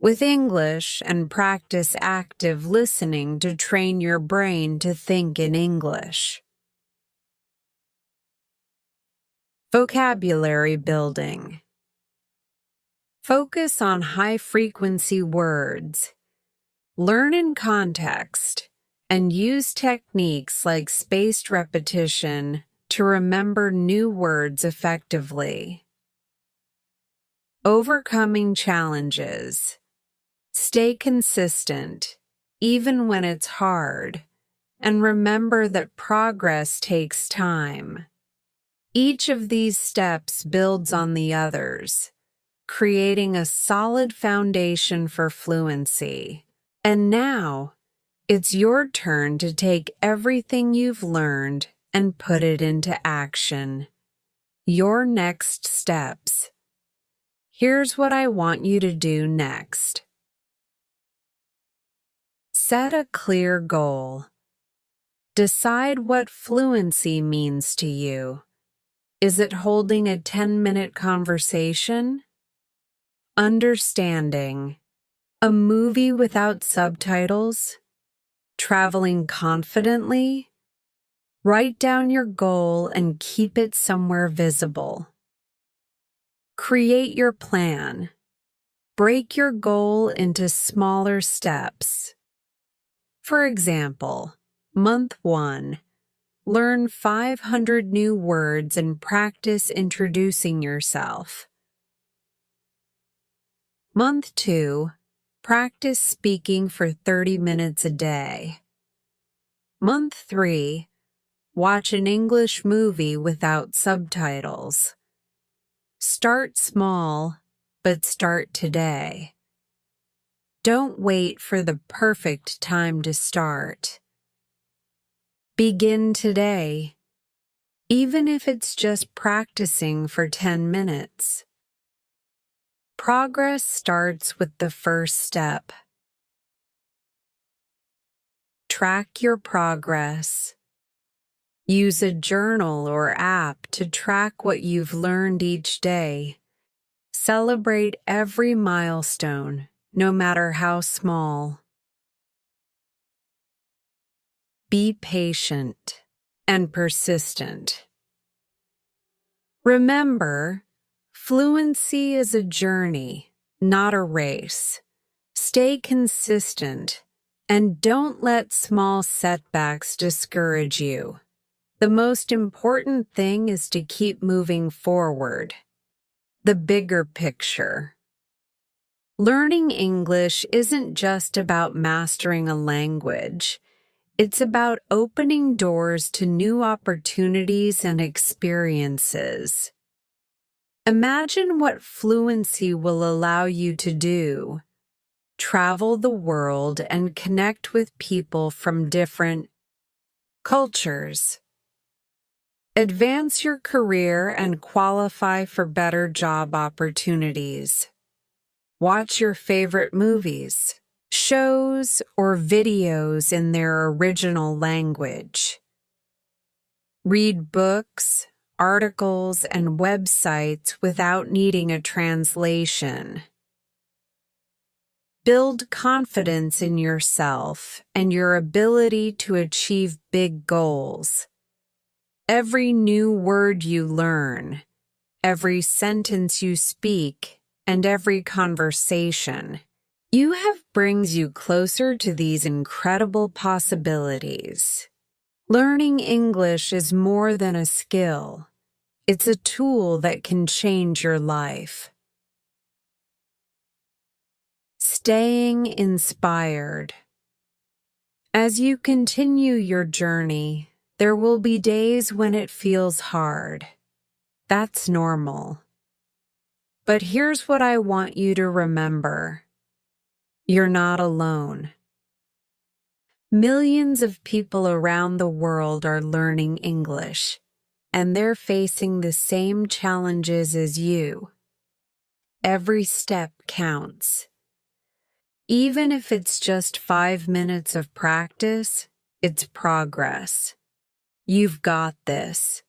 with English and practice active listening to train your brain to think in English. Vocabulary building. Focus on high-frequency words. Learn in context and use techniques like spaced repetition to remember new words effectively. Overcoming challenges. Stay consistent, even when it's hard, and remember that progress takes time. Each of these steps builds on the others, creating a solid foundation for fluency. And now, it's your turn to take everything you've learned and put it into action. Your next steps. Here's what I want you to do next. Set a clear goal. Decide what fluency means to you. Is it holding a 10-minute conversation? Understanding. A movie without subtitles? Traveling confidently? Write down your goal and keep it somewhere visible. Create your plan. Break your goal into smaller steps. For example, Month 1. Learn 500 new words and practice introducing yourself. Month 2. Practice speaking for 30 minutes a day. Month 3. Watch an English movie without subtitles. Start small, but start today. Don't wait for the perfect time to start. Begin today, even if it's just practicing for 10 minutes. Progress starts with the first step. Track your progress. Use a journal or app to track what you've learned each day. Celebrate every milestone, no matter how small. Be patient and persistent. Remember, fluency is a journey, not a race. Stay consistent and don't let small setbacks discourage you. The most important thing is to keep moving forward. The bigger picture. Learning English isn't just about mastering a language. It's about opening doors to new opportunities and experiences. Imagine what fluency will allow you to do. Travel the world and connect with people from different cultures. Advance your career and qualify for better job opportunities. Watch your favorite movies, shows, or videos in their original language. Read books, articles, and websites without needing a translation. Build confidence in yourself and your ability to achieve big goals. Every new word you learn, every sentence you speak, and every conversation you have brings you closer to these incredible possibilities. Learning English is more than a skill. It's a tool that can change your life. Staying inspired. As you continue your journey, there will be days when it feels hard. That's normal. But here's what I want you to remember. You're not alone. Millions of people around the world are learning English, and they're facing the same challenges as you. Every step counts. Even if it's just 5 minutes of practice, it's progress. You've got this.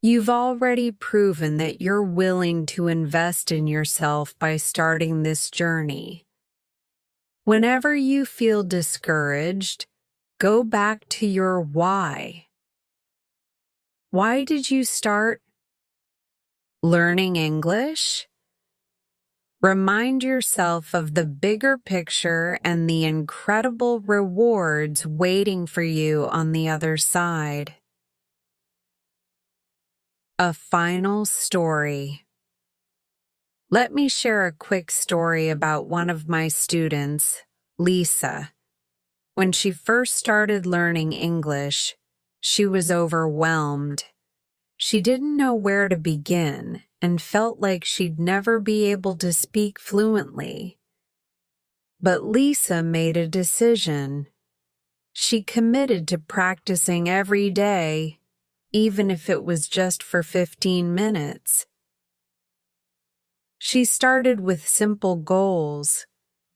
You've already proven that you're willing to invest in yourself by starting this journey. Whenever you feel discouraged, go back to your why. Why did you start learning English? Remind yourself of the bigger picture and the incredible rewards waiting for you on the other side. A final story. Let me share a quick story about one of my students, Lisa. When she first started learning English, she was overwhelmed. She didn't know where to begin and felt like she'd never be able to speak fluently. But Lisa made a decision. She committed to practicing every day, even if it was just for 15 minutes. She started with simple goals,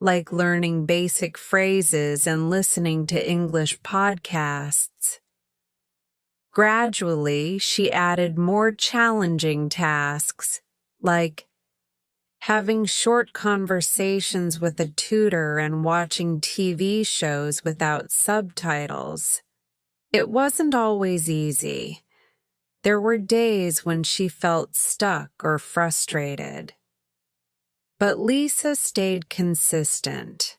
like learning basic phrases and listening to English podcasts. Gradually, she added more challenging tasks, like having short conversations with a tutor and watching TV shows without subtitles. It wasn't always easy. There were days when she felt stuck or frustrated. But Lisa stayed consistent,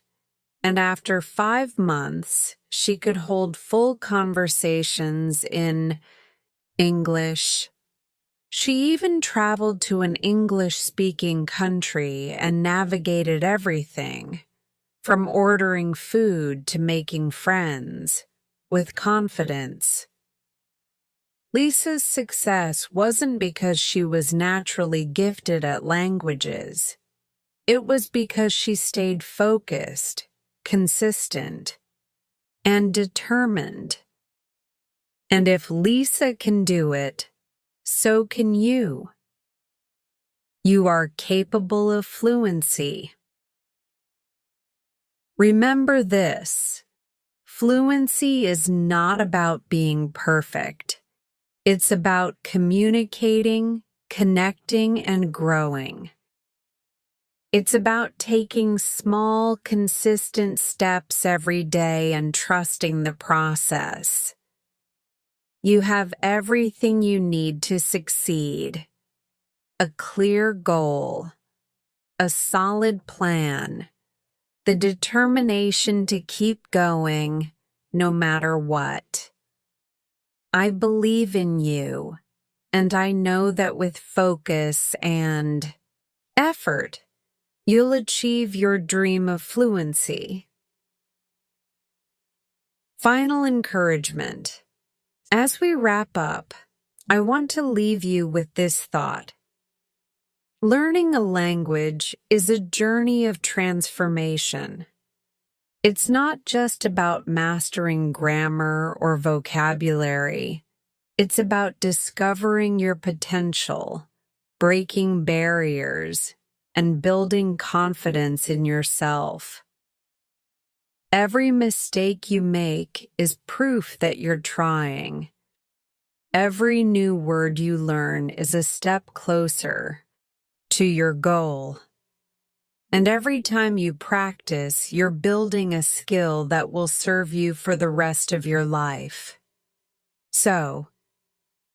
and after 5 months, she could hold full conversations in English. She even traveled to an English-speaking country and navigated everything, from ordering food to making friends, with confidence. Lisa's success wasn't because she was naturally gifted at languages. It was because she stayed focused, consistent, and determined. And if Lisa can do it, so can you. You are capable of fluency. Remember this: fluency is not about being perfect. It's about communicating, connecting, and growing. It's about taking small, consistent steps every day and trusting the process. You have everything you need to succeed: a clear goal, a solid plan, the determination to keep going no matter what. I believe in you, and I know that with focus and effort, you'll achieve your dream of fluency. Final encouragement. As we wrap up, I want to leave you with this thought. Learning a language is a journey of transformation. It's not just about mastering grammar or vocabulary. It's about discovering your potential, breaking barriers, and building confidence in yourself. Every mistake you make is proof that you're trying. Every new word you learn is a step closer to your goal. And every time you practice, you're building a skill that will serve you for the rest of your life. So,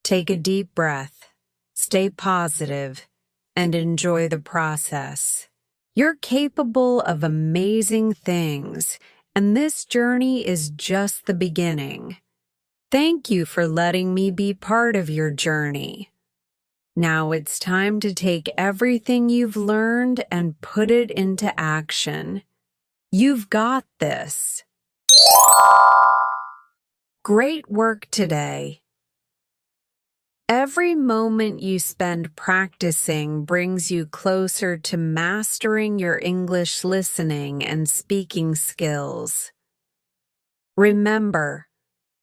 take a deep breath, stay positive, and enjoy the process. You're capable of amazing things, and this journey is just the beginning. Thank you for letting me be part of your journey. Now it's time to take everything you've learned and put it into action. You've got this. Great work today. Every moment you spend practicing brings you closer to mastering your English listening and speaking skills. Remember,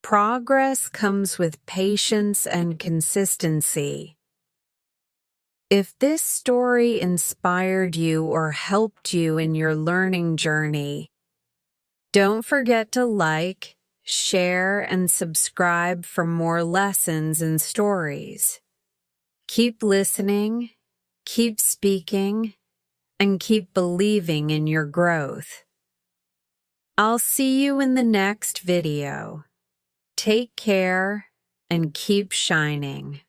progress comes with patience and consistency. If this story inspired you or helped you in your learning journey, don't forget to like, share, and subscribe for more lessons and stories. Keep listening, keep speaking, and keep believing in your growth. I'll see you in the next video. Take care and keep shining.